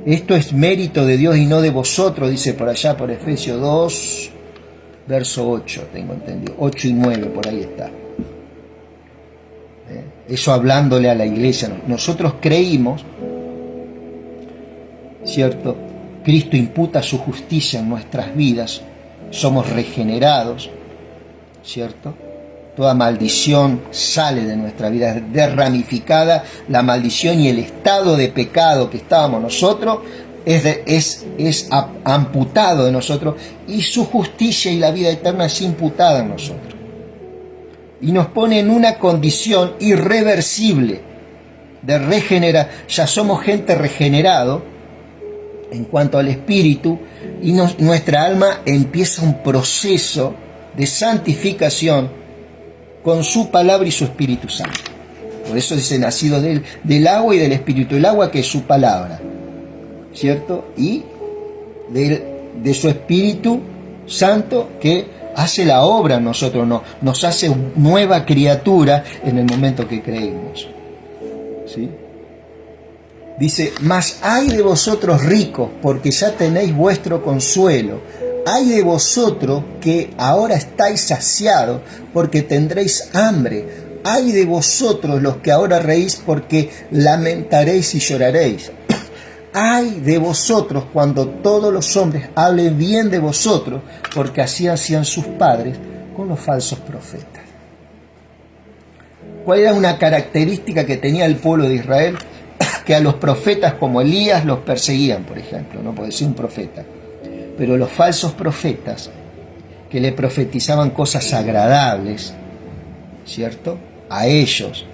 Esto es mérito de Dios y no de vosotros, dice por allá por Efesios 2, verso 8, tengo entendido. 8 y 9, por ahí está. Eso hablándole a la iglesia. Nosotros creímos, ¿cierto? Cristo imputa su justicia en nuestras vidas, somos regenerados, ¿cierto? Toda maldición sale de nuestra vida, es derramificada la maldición, y el estado de pecado que estábamos nosotros es amputado de nosotros, y su justicia y la vida eterna es imputada en nosotros. Y nos pone en una condición irreversible de regenerar. Ya somos gente regenerado en cuanto al espíritu, y nuestra alma empieza un proceso de santificación con su palabra y su Espíritu Santo. Por eso dice, nacido del agua y del Espíritu. El agua, que es su palabra, ¿cierto? Y de su Espíritu Santo, que hace la obra en nosotros, nos hace nueva criatura en el momento que creemos, ¿sí? Dice, mas ay de vosotros ricos, porque ya tenéis vuestro consuelo. Ay de vosotros que ahora estáis saciados, porque tendréis hambre. Ay de vosotros los que ahora reís, porque lamentaréis y lloraréis. Ay de vosotros cuando todos los hombres hablen bien de vosotros, porque así hacían sus padres con los falsos profetas. ¿Cuál era una característica que tenía el pueblo de Israel? Que a los profetas como Elías los perseguían, por ejemplo, no puede ser un profeta. Pero los falsos profetas, que le profetizaban cosas agradables, ¿cierto?, a ellos,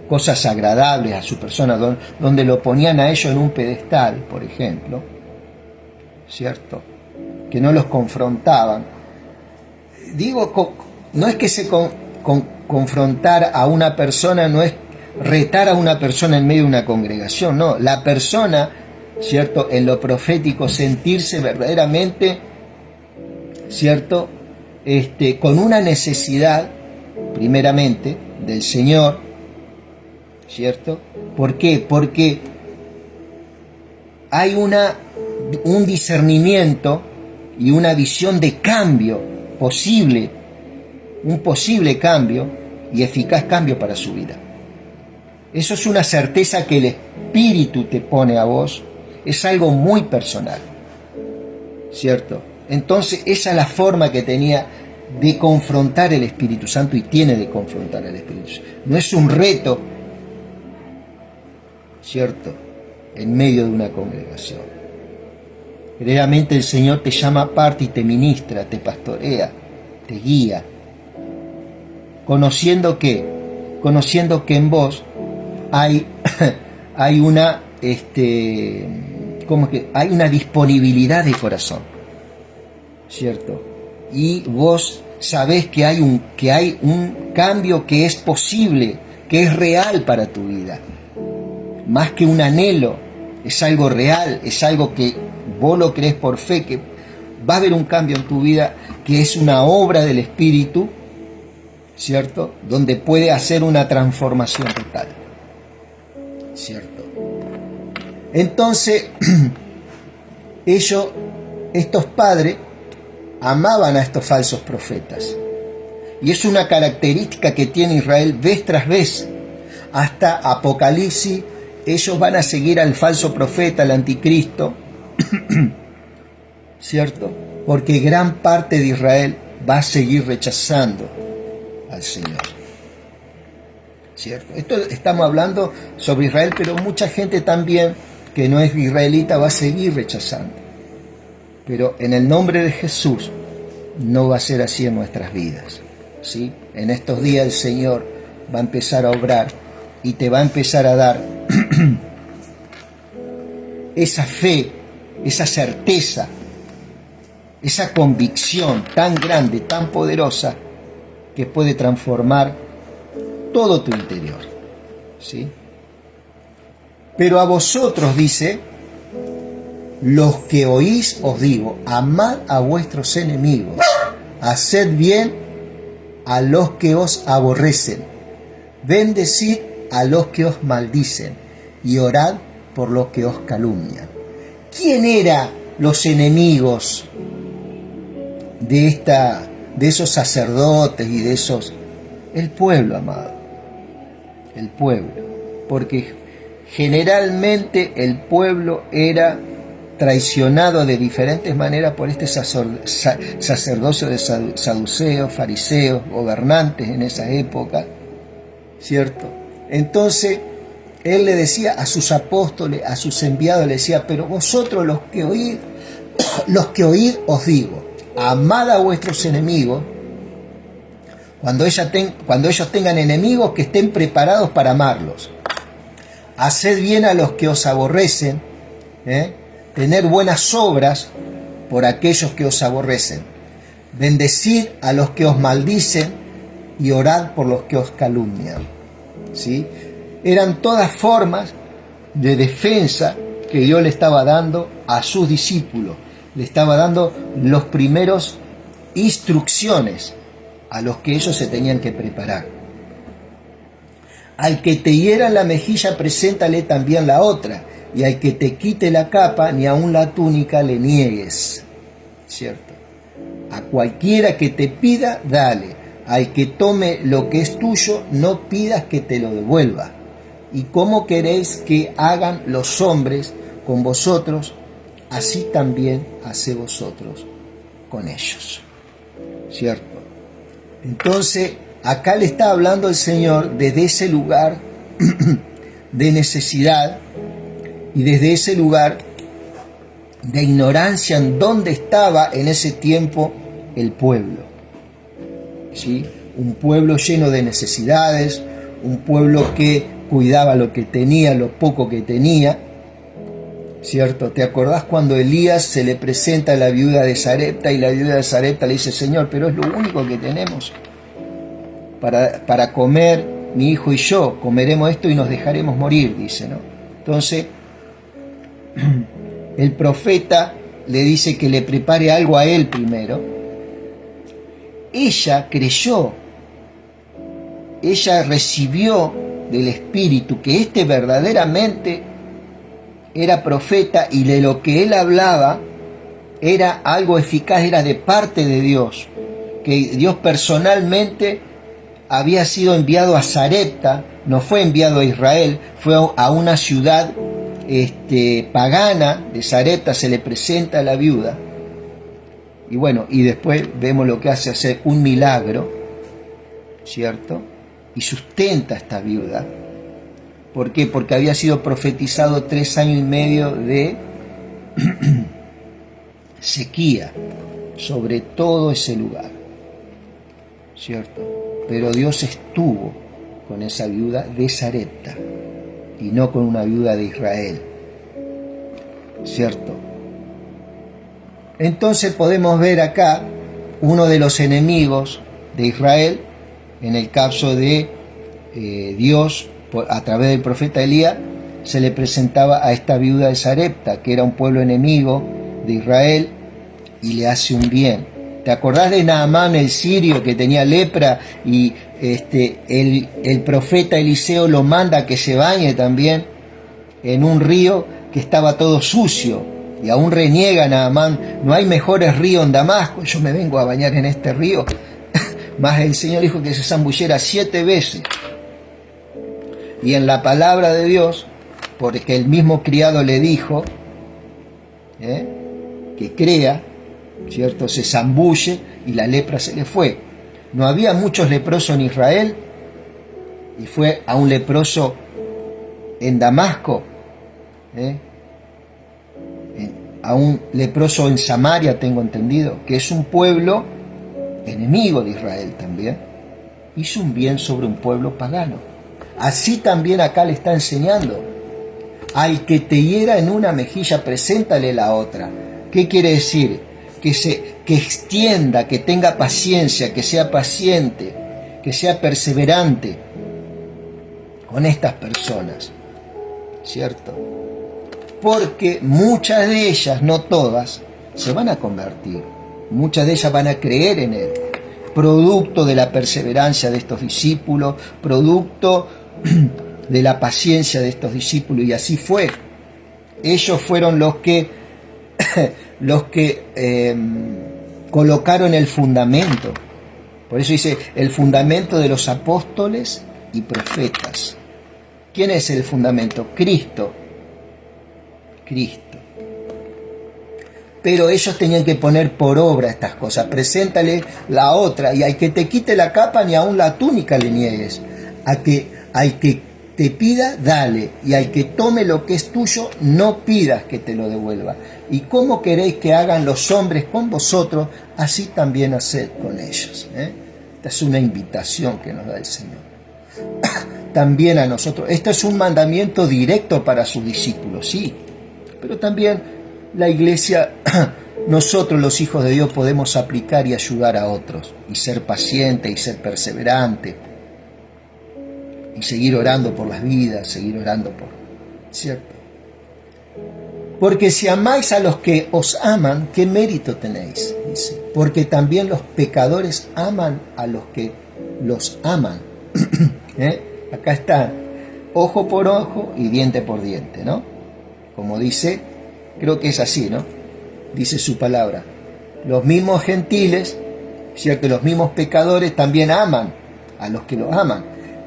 cosas agradables a su persona, donde lo ponían a ellos en un pedestal, por ejemplo, ¿cierto?, que no los confrontaban. Digo, no es que confrontar a una persona, no es retar a una persona en medio de una congregación, no, la persona, ¿cierto?, en lo profético, sentirse verdaderamente, ¿cierto?, con una necesidad, primeramente, del Señor, ¿cierto? ¿Por qué? Porque hay un discernimiento y una visión de cambio posible, un posible cambio y eficaz cambio para su vida. Eso es una certeza que el Espíritu te pone a vos, es algo muy personal, ¿cierto? Entonces esa es la forma que tenía de confrontar el Espíritu Santo, y tiene de confrontar el Espíritu Santo. No es un reto, ¿cierto?, en medio de una congregación. Realmente el Señor te llama aparte y te ministra, te pastorea, te guía, conociendo que en vos hay una hay una disponibilidad de corazón, ¿cierto? Y vos sabés que hay un cambio que es posible, que es real para tu vida. Más que un anhelo, es algo real, es algo que vos lo crees por fe, que va a haber un cambio en tu vida, que es una obra del Espíritu, ¿cierto?, donde puede hacer una transformación total, ¿cierto? Entonces, estos padres amaban a estos falsos profetas, y es una característica que tiene Israel vez tras vez. Hasta Apocalipsis ellos van a seguir al falso profeta, al anticristo, ¿cierto? Porque gran parte de Israel va a seguir rechazando al Señor, ¿cierto? Esto estamos hablando sobre Israel, pero mucha gente también que no es israelita va a seguir rechazando. Pero en el nombre de Jesús no va a ser así en nuestras vidas, ¿sí? En estos días el Señor va a empezar a obrar y te va a empezar a dar esa fe, esa certeza, esa convicción tan grande, tan poderosa, que puede transformar todo tu interior, ¿sí? Pero a vosotros, dice, los que oís os digo, amad a vuestros enemigos, haced bien a los que os aborrecen, bendecid a los que os maldicen y orad por los que os calumnian. ¿Quién eran los enemigos de esos sacerdotes y de esos? El pueblo, amado, el pueblo, porque generalmente el pueblo era traicionado de diferentes maneras por este sacerdocio de saduceos, fariseos, gobernantes en esa época, ¿cierto? Entonces, él le decía a sus apóstoles, a sus enviados, le decía, pero vosotros los que oíd os digo, amad a vuestros enemigos, cuando ellos tengan enemigos, que estén preparados para amarlos. Haced bien a los que os aborrecen, tener buenas obras por aquellos que os aborrecen. Bendecid a los que os maldicen y orad por los que os calumnian. ¿Sí? Eran todas formas de defensa que Dios le estaba dando a sus discípulos. Le estaba dando los primeros instrucciones a los que ellos se tenían que preparar. Al que te hiera la mejilla, preséntale también la otra, y al que te quite la capa, ni aun la túnica le niegues. ¿Cierto? A cualquiera que te pida, dale. Al que tome lo que es tuyo, no pidas que te lo devuelva. ¿Y cómo queréis que hagan los hombres con vosotros? Así también haced vosotros con ellos. ¿Cierto? Entonces, acá le está hablando el Señor desde ese lugar de necesidad y desde ese lugar de ignorancia en donde estaba en ese tiempo el pueblo. ¿Sí? Un pueblo lleno de necesidades, un pueblo que cuidaba lo que tenía, lo poco que tenía. ¿Cierto? ¿Te acordás cuando Elías se le presenta a la viuda de Sarepta y la viuda de Sarepta le dice, Señor, pero es lo único que tenemos para comer, mi hijo y yo, comeremos esto y nos dejaremos morir, dice, ¿no? Entonces, el profeta le dice que le prepare algo a él primero. Ella creyó, ella recibió del Espíritu que este verdaderamente era profeta y de lo que él hablaba era algo eficaz, era de parte de Dios, que Dios personalmente había sido enviado a Sarepta, no fue enviado a Israel, fue a una ciudad pagana de Sarepta, se le presenta a la viuda, y bueno, y después vemos lo que hacer un milagro, ¿cierto? Y sustenta a esta viuda. ¿Por qué? Porque había sido profetizado 3 años y medio de sequía sobre todo ese lugar, ¿cierto? Pero Dios estuvo con esa viuda de Sarepta y no con una viuda de Israel, ¿cierto? Entonces podemos ver acá uno de los enemigos de Israel, en el caso de Dios, a través del profeta Elías, se le presentaba a esta viuda de Sarepta, que era un pueblo enemigo de Israel, y le hace un bien. ¿Te acordás de Naamán el sirio que tenía lepra y el profeta Eliseo lo manda a que se bañe también en un río que estaba todo sucio? Y aún reniega Naamán, no hay mejores ríos en Damasco, yo me vengo a bañar en este río. Más el Señor dijo que se zambullera 7 veces. Y en la palabra de Dios, porque el mismo criado le dijo que crea, ¿cierto? Se zambulle y la lepra se le fue. No había muchos leprosos en Israel y fue a un leproso en Damasco, a un leproso en Samaria, tengo entendido, que es un pueblo enemigo de Israel también. Hizo un bien sobre un pueblo pagano. Así también acá le está enseñando. Al que te hiera en una mejilla, preséntale la otra. ¿Qué quiere decir? Que extienda, que tenga paciencia, que sea paciente, que sea perseverante con estas personas, ¿cierto? Porque muchas de ellas, no todas, se van a convertir. Muchas de ellas van a creer en Él, producto de la perseverancia de estos discípulos, producto de la paciencia de estos discípulos, y así fue. Ellos fueron los que colocaron el fundamento. Por eso dice, el fundamento de los apóstoles y profetas. ¿Quién es el fundamento? Cristo. Cristo. Pero ellos tenían que poner por obra estas cosas. Preséntale la otra, y al que te quite la capa ni aun la túnica le niegues. Al que te pida, dale, y al que tome lo que es tuyo, no pidas que te lo devuelva. Y como queréis que hagan los hombres con vosotros, así también haced con ellos. Esta es una invitación que nos da el Señor. También a nosotros. Esto es un mandamiento directo para sus discípulos, sí. Pero también la iglesia, nosotros los hijos de Dios podemos aplicar y ayudar a otros. Y ser paciente y ser perseverante. Y seguir orando por las vidas, seguir orando por... ¿Cierto? Porque si amáis a los que os aman, ¿qué mérito tenéis? Dice. Porque también los pecadores aman a los que los aman. Acá está, ojo por ojo y diente por diente, ¿no? Como dice, creo que es así, ¿no? Dice su palabra. Los mismos gentiles, ¿cierto? Los mismos pecadores también aman a los que los aman.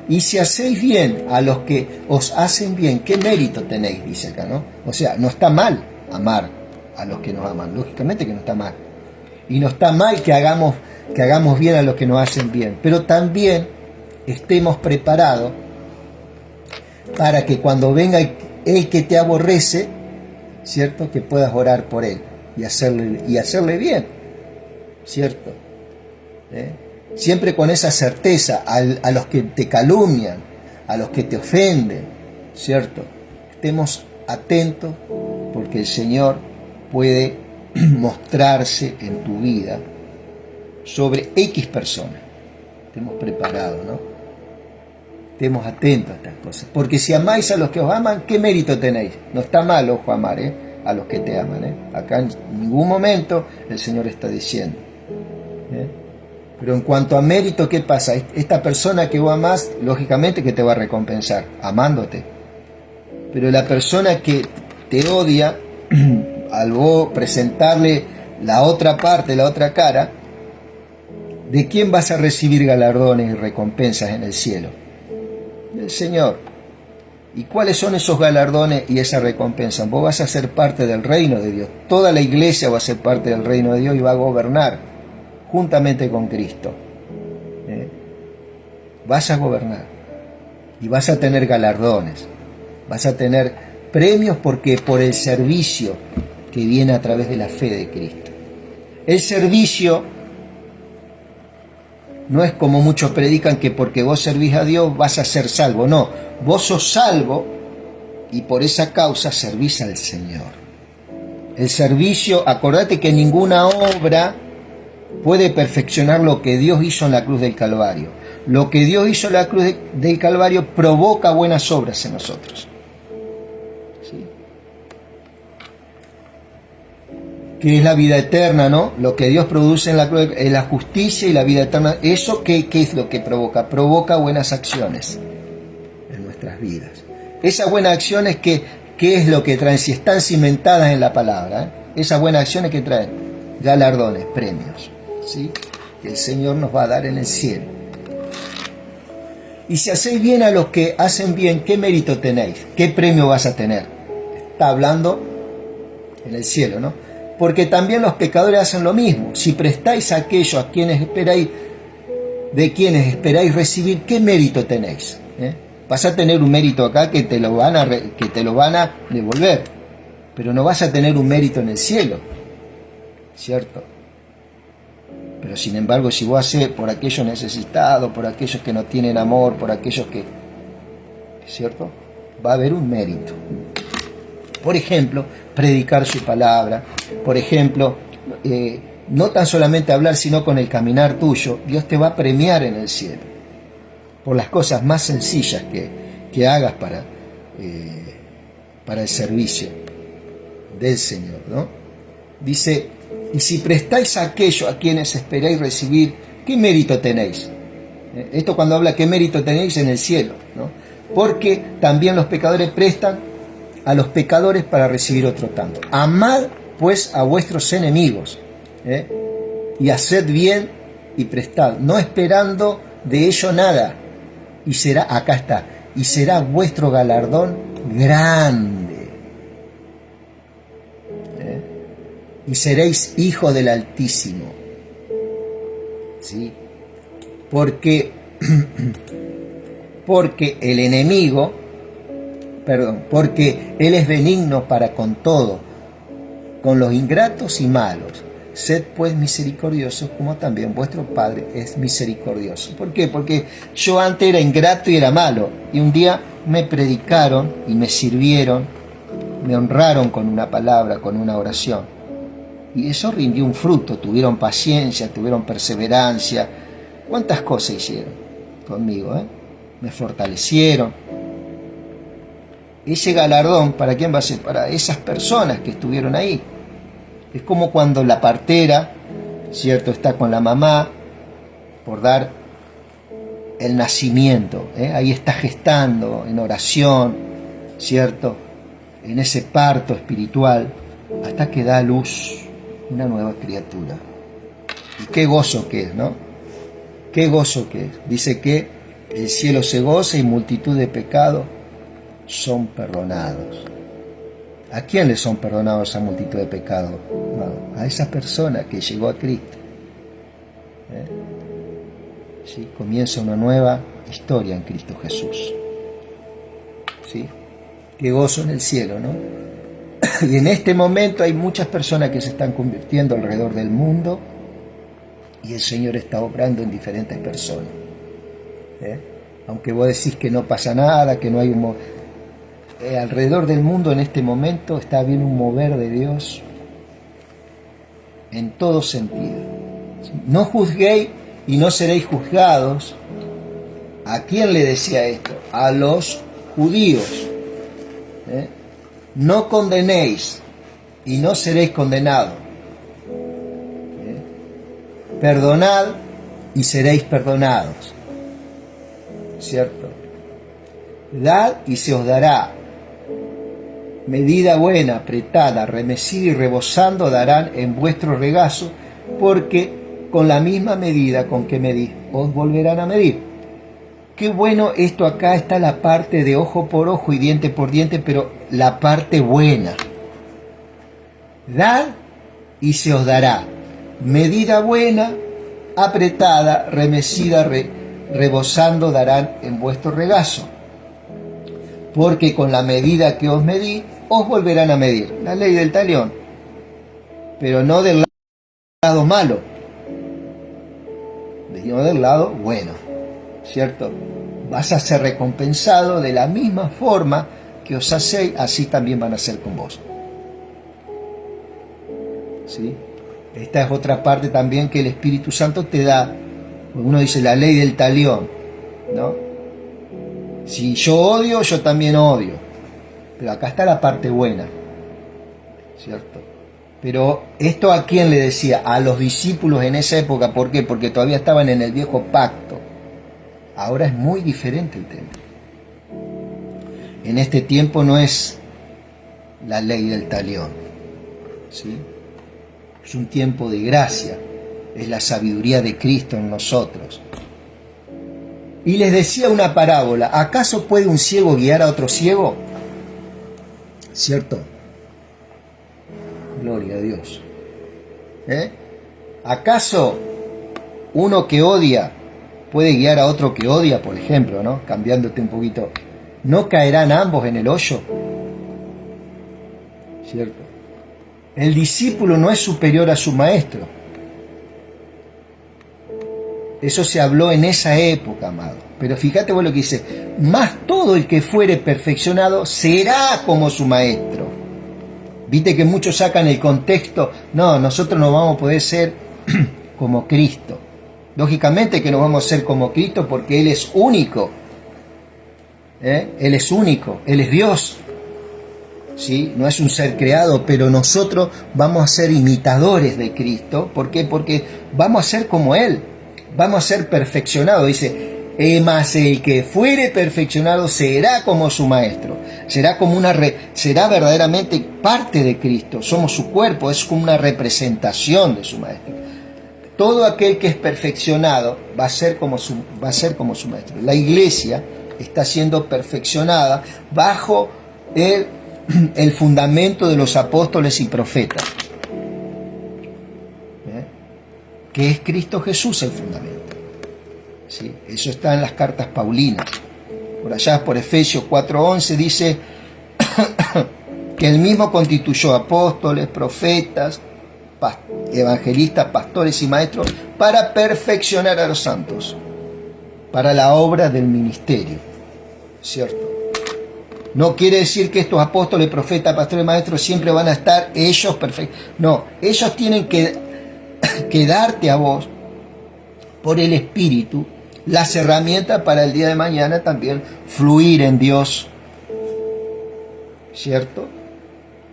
Y si hacéis bien a los que os hacen bien, ¿qué mérito tenéis? Dice acá, ¿no? O sea, no está mal amar a los que nos aman. Lógicamente que no está mal. Y no está mal que hagamos bien a los que nos hacen bien. Pero también estemos preparados para que cuando venga el que te aborrece, ¿cierto? Que puedas orar por él y hacerle bien, ¿cierto? Siempre con esa certeza a los que te calumnian, a los que te ofenden, ¿cierto? Estemos atentos porque el Señor puede mostrarse en tu vida sobre X personas. Estemos preparados, ¿no? Estemos atentos a estas cosas. Porque si amáis a los que os aman, ¿qué mérito tenéis? No está mal, ojo, amar, a los que te aman. Acá en ningún momento el Señor está diciendo. Pero en cuanto a mérito, ¿qué pasa? Esta persona que vos amás, lógicamente que te va a recompensar, amándote. Pero la persona que te odia, al vos presentarle la otra parte, la otra cara, ¿de quién vas a recibir galardones y recompensas en el cielo? Del Señor. ¿Y cuáles son esos galardones y esa recompensa? Vos vas a ser parte del reino de Dios. Toda la iglesia va a ser parte del reino de Dios y va a gobernar juntamente con Cristo. Vas a gobernar y vas a tener galardones, vas a tener premios porque por el servicio que viene a través de la fe de Cristo. El servicio no es como muchos predican que porque vos servís a Dios vas a ser salvo. No, vos sos salvo y por esa causa servís al Señor. El servicio, acordate que ninguna obra puede perfeccionar lo que Dios hizo en la cruz del Calvario. Lo que Dios hizo en la cruz del Calvario provoca buenas obras en nosotros. ¿Sí? Que es la vida eterna, ¿no? Lo que Dios produce en la cruz es la justicia y la vida eterna. ¿Eso qué es lo que provoca? Provoca buenas acciones en nuestras vidas. Esas buenas acciones, ¿qué es lo que traen? Si están cimentadas en la palabra, esas buenas acciones que traen galardones, premios, ¿sí? Que el Señor nos va a dar en el cielo. Y si hacéis bien a los que hacen bien, ¿qué mérito tenéis? ¿Qué premio vas a tener? Está hablando en el cielo, ¿no? Porque también los pecadores hacen lo mismo. Si prestáis a aquellos a quienes esperáis, de quienes esperáis recibir, ¿qué mérito tenéis? Vas a tener un mérito acá que te lo van a devolver, pero no vas a tener un mérito en el cielo, ¿cierto? Pero sin embargo, si vos haces por aquellos necesitados, por aquellos que no tienen amor, por aquellos que, ¿cierto? Va a haber un mérito. Por ejemplo, predicar su palabra. Por ejemplo, no tan solamente hablar, sino con el caminar tuyo. Dios te va a premiar en el cielo por las cosas más sencillas que hagas para el servicio del Señor, ¿no? Dice, y si prestáis a aquello a quienes esperáis recibir, ¿qué mérito tenéis? Esto cuando habla qué mérito tenéis en el cielo, ¿no? Porque también los pecadores prestan a los pecadores para recibir otro tanto. Amad pues a vuestros enemigos, y haced bien y prestad, no esperando de ello nada, y será, acá está, y será vuestro galardón grande. y seréis hijos del Altísimo. ¿Sí? Porque el enemigo, porque Él es benigno para con todo, con los ingratos y malos. Sed pues misericordiosos como también vuestro Padre es misericordioso. ¿Por qué? Porque yo antes era ingrato y era malo, y un día me predicaron y me sirvieron, me honraron con una palabra, con una oración, y eso rindió un fruto. Tuvieron paciencia, tuvieron perseverancia. ¿Cuántas cosas hicieron conmigo? Me fortalecieron. Ese galardón, ¿para quién va a ser? Para esas personas que estuvieron ahí. Es como cuando la partera, ¿cierto?, está con la mamá por dar el nacimiento, ahí está gestando en oración, ¿cierto?, en ese parto espiritual, hasta que da a luz una nueva criatura. Y qué gozo que es, ¿no? Qué gozo que es. Dice que el cielo se goza y multitud de pecados son perdonados. ¿A quién le son perdonados esa multitud de pecados? No, a esa persona que llegó a Cristo. ¿Sí? Comienza una nueva historia en Cristo Jesús. ¿Sí? Qué gozo en el cielo, ¿no? Y en este momento hay muchas personas que se están convirtiendo alrededor del mundo, y el Señor está obrando en diferentes personas. Aunque vos decís que no pasa nada, que no hay alrededor del mundo en este momento está habiendo un mover de Dios en todo sentido. No juzguéis y no seréis juzgados. ¿A quién le decía esto? A los judíos. No condenéis y no seréis condenados. Perdonad y seréis perdonados. ¿Cierto? Dad y se os dará. Medida buena, apretada, remecida y rebosando darán en vuestro regazo, porque con la misma medida con que medís, os volverán a medir. Qué bueno esto. Acá está la parte de ojo por ojo y diente por diente, pero la parte buena. Dad y se os dará. Medida buena, apretada, remecida, rebosando darán en vuestro regazo. Porque con la medida que os medís, os volverán a medir. La ley del talión. Pero no del lado malo, sino del lado bueno. ¿Cierto? Vas a ser recompensado de la misma forma que os hacéis, así también van a ser con vos. ¿Sí? Esta es otra parte también que el Espíritu Santo te da. Uno dice la ley del talión, ¿no? Si yo odio, yo también odio. Pero acá está la parte buena, ¿cierto? Pero esto, ¿a quién le decía? A los discípulos en esa época. ¿Por qué? Porque todavía estaban en el viejo pacto. Ahora es muy diferente el tema. En este tiempo no es la ley del talión, ¿sí? Es un tiempo de gracia. Es la sabiduría de Cristo en nosotros. Y les decía una parábola. ¿Acaso puede un ciego guiar a otro ciego? ¿Cierto? Gloria a Dios. ¿Acaso uno que odia puede guiar a otro que odia, por ejemplo, ¿no? Cambiándote un poquito. ¿No caerán ambos en el hoyo? ¿Cierto? El discípulo no es superior a su maestro. Eso se habló en esa época, amado. Pero fíjate vos lo que dice. Más todo el que fuere perfeccionado será como su maestro. Viste que muchos sacan el contexto. No, nosotros no vamos a poder ser como Cristo. Lógicamente que no vamos a ser como Cristo porque Él es único. Él es único. Él es Dios. ¿Sí? No es un ser creado, pero nosotros vamos a ser imitadores de Cristo. ¿Por qué? Porque vamos a ser como Él. Vamos a ser perfeccionados. Dice, mas el que fuere perfeccionado será como su maestro. Será verdaderamente parte de Cristo. Somos su cuerpo, es como una representación de su maestro. Todo aquel que es perfeccionado va a ser como su maestro. La iglesia está siendo perfeccionada bajo el fundamento de los apóstoles y profetas. que es Cristo Jesús el fundamento. ¿Sí? Eso está en las cartas paulinas. Por allá, por Efesios 4:11, dice que él mismo constituyó apóstoles, profetas, evangelistas, pastores y maestros para perfeccionar a los santos, para la obra del ministerio, ¿cierto? No quiere decir que estos apóstoles, profetas, pastores y maestros siempre van a estar ellos perfectos. No, ellos tienen que darte a vos, por el Espíritu, las herramientas para el día de mañana también fluir en Dios, ¿cierto?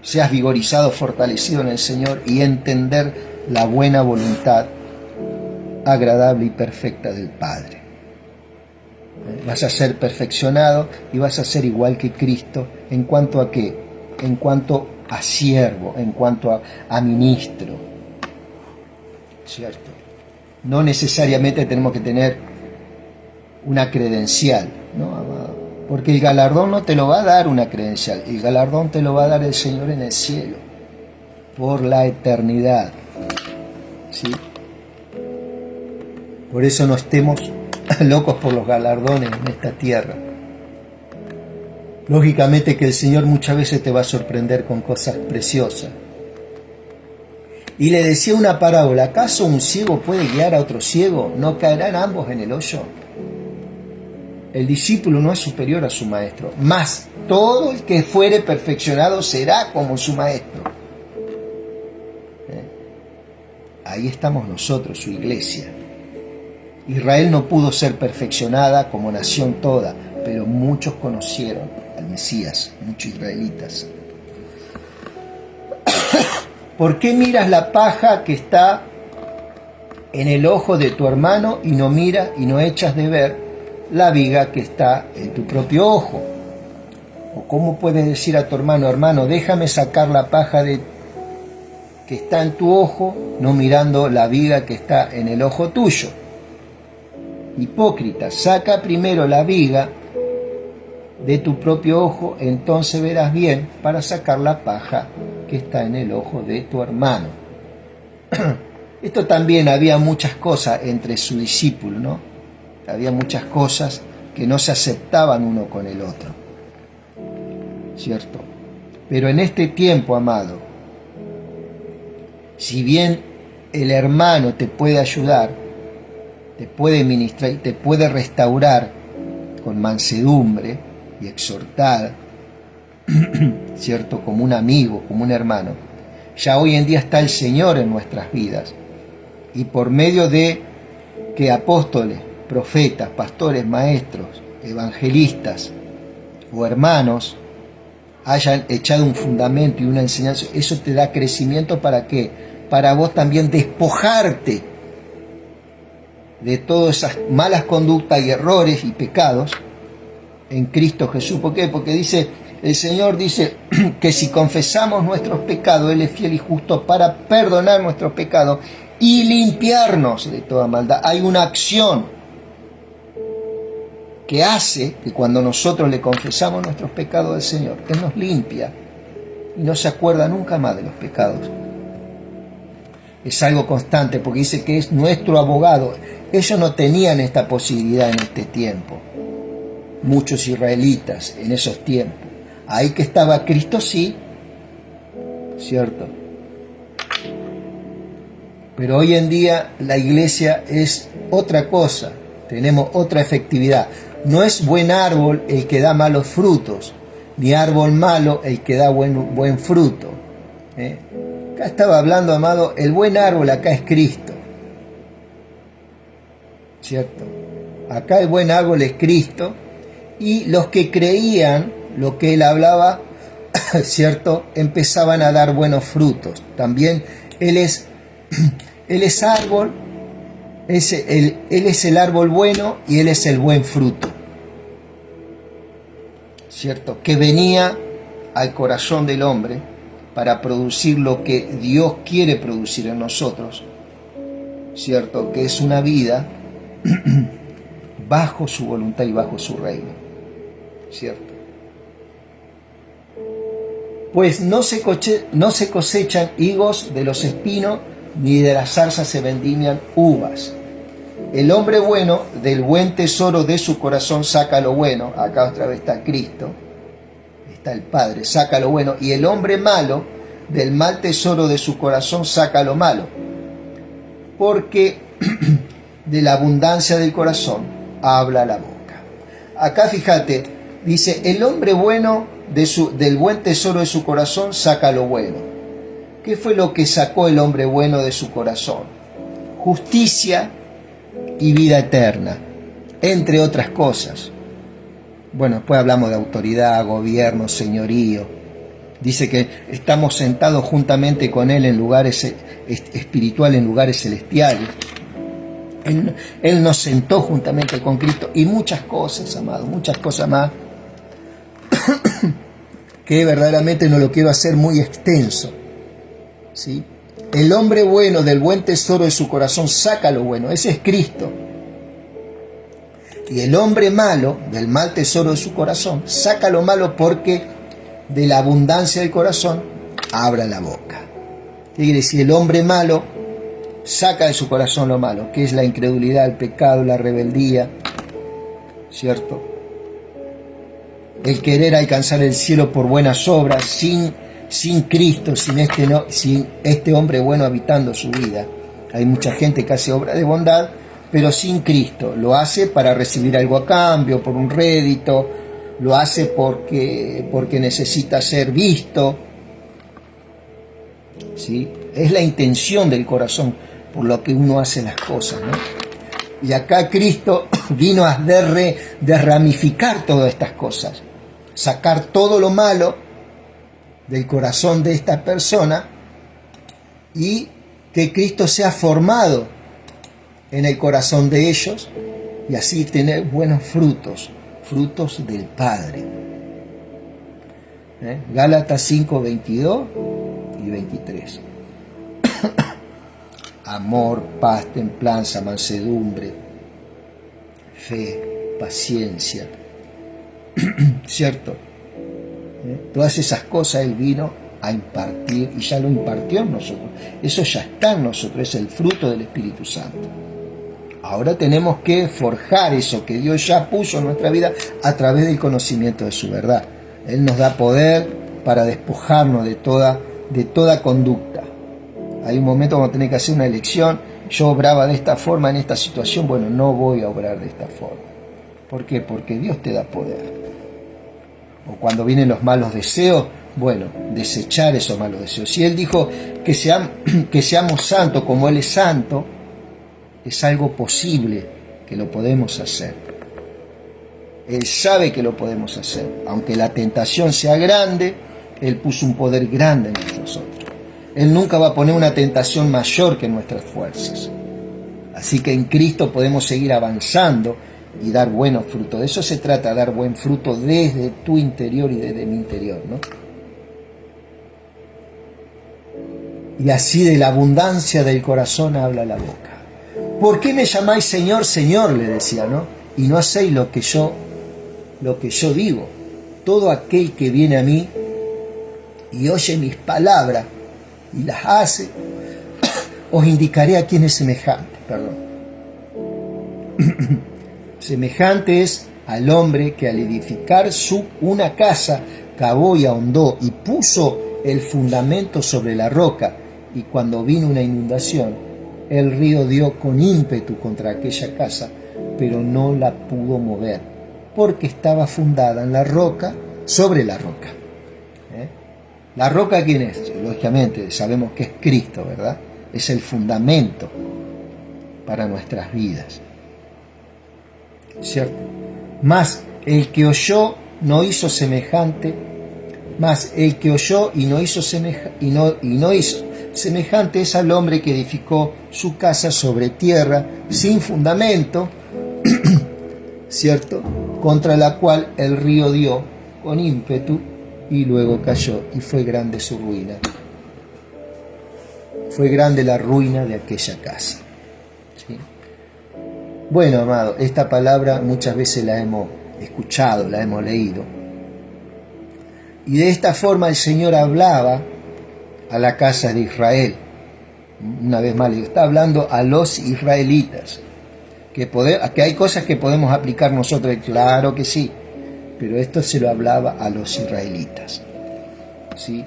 Seas vigorizado, fortalecido en el Señor y entender la buena voluntad agradable y perfecta del Padre. Vas a ser perfeccionado y vas a ser igual que Cristo. ¿En cuanto a qué? En cuanto a siervo, en cuanto a ministro, ¿cierto? No necesariamente tenemos que tener una credencial, ¿no, amado? Porque el galardón no te lo va a dar una credencial, el galardón te lo va a dar el Señor en el cielo, por la eternidad, ¿sí? Por eso no estemos locos por los galardones en esta tierra. Lógicamente que el Señor muchas veces te va a sorprender con cosas preciosas. Y le decía una parábola: ¿acaso un ciego puede guiar a otro ciego? ¿No caerán ambos en el hoyo? El discípulo no es superior a su maestro, mas todo el que fuere perfeccionado será como su maestro. Ahí estamos nosotros, su iglesia. Israel no pudo ser perfeccionada como nación toda, pero muchos conocieron al Mesías, muchos israelitas. ¿Por qué miras la paja que está en el ojo de tu hermano y no miras y no echas de ver la viga que está en tu propio ojo? ¿O cómo puedes decir a tu hermano: hermano, déjame sacar la paja que está en tu ojo, no mirando la viga que está en el ojo tuyo? Hipócrita, saca primero la viga de tu propio ojo, entonces verás bien para sacar la paja que está en el ojo de tu hermano. Esto también, había muchas cosas entre su discípulo, ¿no? Había muchas cosas que no se aceptaban uno con el otro, ¿cierto? Pero en este tiempo, amado, si bien el hermano te puede ayudar, te puede ministrar y te puede restaurar con mansedumbre y exhortar, ¿cierto? Como un amigo, como un hermano. Ya hoy en día está el Señor en nuestras vidas, y por medio de que apóstoles, profetas, pastores, maestros, evangelistas o hermanos hayan echado un fundamento y una enseñanza, eso te da crecimiento. ¿Para qué? Para vos también despojarte de todas esas malas conductas y errores y pecados en Cristo Jesús. ¿Por qué? Porque el Señor dice que si confesamos nuestros pecados, Él es fiel y justo para perdonar nuestros pecados y limpiarnos de toda maldad. Hay una acción que hace que cuando nosotros le confesamos nuestros pecados al Señor, Él nos limpia y no se acuerda nunca más de los pecados. Es algo constante, porque dice que es nuestro abogado. Ellos no tenían esta posibilidad en este tiempo, muchos israelitas en esos tiempos. Ahí que estaba Cristo, sí, cierto. Pero hoy en día la iglesia es otra cosa, tenemos otra efectividad. No es buen árbol el que da malos frutos, ni árbol malo el que da buen fruto. Acá estaba hablando, amado, el buen árbol acá es Cristo, ¿cierto? Acá el buen árbol es Cristo, y los que creían lo que Él hablaba, ¿cierto?, empezaban a dar buenos frutos. También Él es árbol, Él es el árbol bueno y Él es el buen fruto, ¿cierto?, que venía al corazón del hombre para producir lo que Dios quiere producir en nosotros, ¿cierto?, que es una vida bajo su voluntad y bajo su reino, ¿cierto? Pues no se cosechan higos de los espinos, ni de la zarza se vendimian uvas. El hombre bueno del buen tesoro de su corazón saca lo bueno. Acá otra vez está Cristo, está el Padre, saca lo bueno. Y el hombre malo del mal tesoro de su corazón saca lo malo. Porque de la abundancia del corazón habla la boca. Acá fíjate, dice, el hombre bueno del buen tesoro de su corazón saca lo bueno. ¿Qué fue lo que sacó el hombre bueno de su corazón? Justicia y vida eterna, entre otras cosas. Bueno, después hablamos de autoridad, gobierno, señorío. Dice que estamos sentados juntamente con Él en lugares espirituales, en lugares celestiales. Él nos sentó juntamente con Cristo y muchas cosas, amado, muchas cosas más que verdaderamente no lo quiero hacer muy extenso, ¿sí? El hombre bueno del buen tesoro de su corazón saca lo bueno, ese es Cristo. Y el hombre malo del mal tesoro de su corazón saca lo malo, porque de la abundancia del corazón abra la boca. ¿Qué quiere decir? El hombre malo saca de su corazón lo malo, que es la incredulidad, el pecado, la rebeldía, ¿cierto? El querer alcanzar el cielo por buenas obras, sin Cristo, sin este hombre bueno habitando su vida. Hay mucha gente que hace obra de bondad, pero sin Cristo. Lo hace para recibir algo a cambio, por un rédito, lo hace porque necesita ser visto, ¿sí? Es la intención del corazón por lo que uno hace las cosas, ¿no? Y acá Cristo vino a derramificar todas estas cosas, sacar todo lo malo del corazón de esta persona y que Cristo sea formado en el corazón de ellos y así tener buenos frutos, frutos del Padre. Gálatas 5, 22 y 23. Amor, paz, templanza, mansedumbre, fe, paciencia, ¿cierto? Todas esas cosas Él vino a impartir y ya lo impartió en nosotros. Eso ya está en nosotros, es el fruto del Espíritu Santo. Ahora tenemos que forjar eso que Dios ya puso en nuestra vida a través del conocimiento de su verdad. Él nos da poder para despojarnos de toda conducta. Hay un momento cuando tenés que hacer una elección. Yo obraba de esta forma en esta situación. Bueno, no voy a obrar de esta forma. ¿Por qué? Porque Dios te da poder. O cuando vienen los malos deseos, bueno, desechar esos malos deseos. Si Él dijo que seamos santos como Él es santo, es algo posible que lo podemos hacer. Él sabe que lo podemos hacer. Aunque la tentación sea grande, Él puso un poder grande en nosotros. Él nunca va a poner una tentación mayor que nuestras fuerzas. Así que en Cristo podemos seguir avanzando y dar buenos frutos. De eso se trata, dar buen fruto desde tu interior y desde mi interior, ¿no? Y así de la abundancia del corazón habla la boca. ¿Por qué me llamáis Señor, Señor?, le decía, ¿no? Y no hacéis lo que yo digo. Todo aquel que viene a mí y oye mis palabras y las hace, os indicaré a quién es semejante. Semejante es al hombre que al edificar una casa cavó y ahondó y puso el fundamento sobre la roca, y cuando vino una inundación, el río dio con ímpetu contra aquella casa, pero no la pudo mover, porque estaba fundada en la roca, sobre la roca. ¿La roca quién es? Lógicamente sabemos que es Cristo, ¿verdad? Es el fundamento para nuestras vidas, ¿cierto? Mas el que oyó no hizo semejante, y no hizo semejante es al hombre que edificó su casa sobre tierra sin fundamento, ¿cierto? Contra la cual el río dio con ímpetu y luego cayó, y fue grande su ruina. Fue grande la ruina de aquella casa. ¿Sí? Bueno, amado, esta palabra muchas veces la hemos escuchado, la hemos leído. Y de esta forma el Señor hablaba a la casa de Israel. Una vez más, está hablando a los israelitas. Que hay cosas que podemos aplicar nosotros, claro que sí, pero esto se lo hablaba a los israelitas, ¿sí?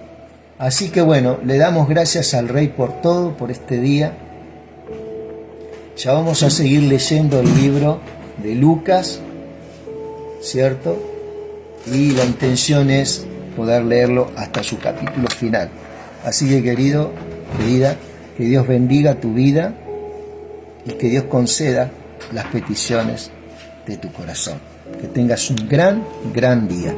Así que bueno, le damos gracias al Rey por todo, por este día. Ya vamos a seguir leyendo el libro de Lucas, ¿cierto? Y la intención es poder leerlo hasta su capítulo final. Así que querido, querida, que Dios bendiga tu vida y que Dios conceda las peticiones de tu corazón. Que tengas un gran, gran día.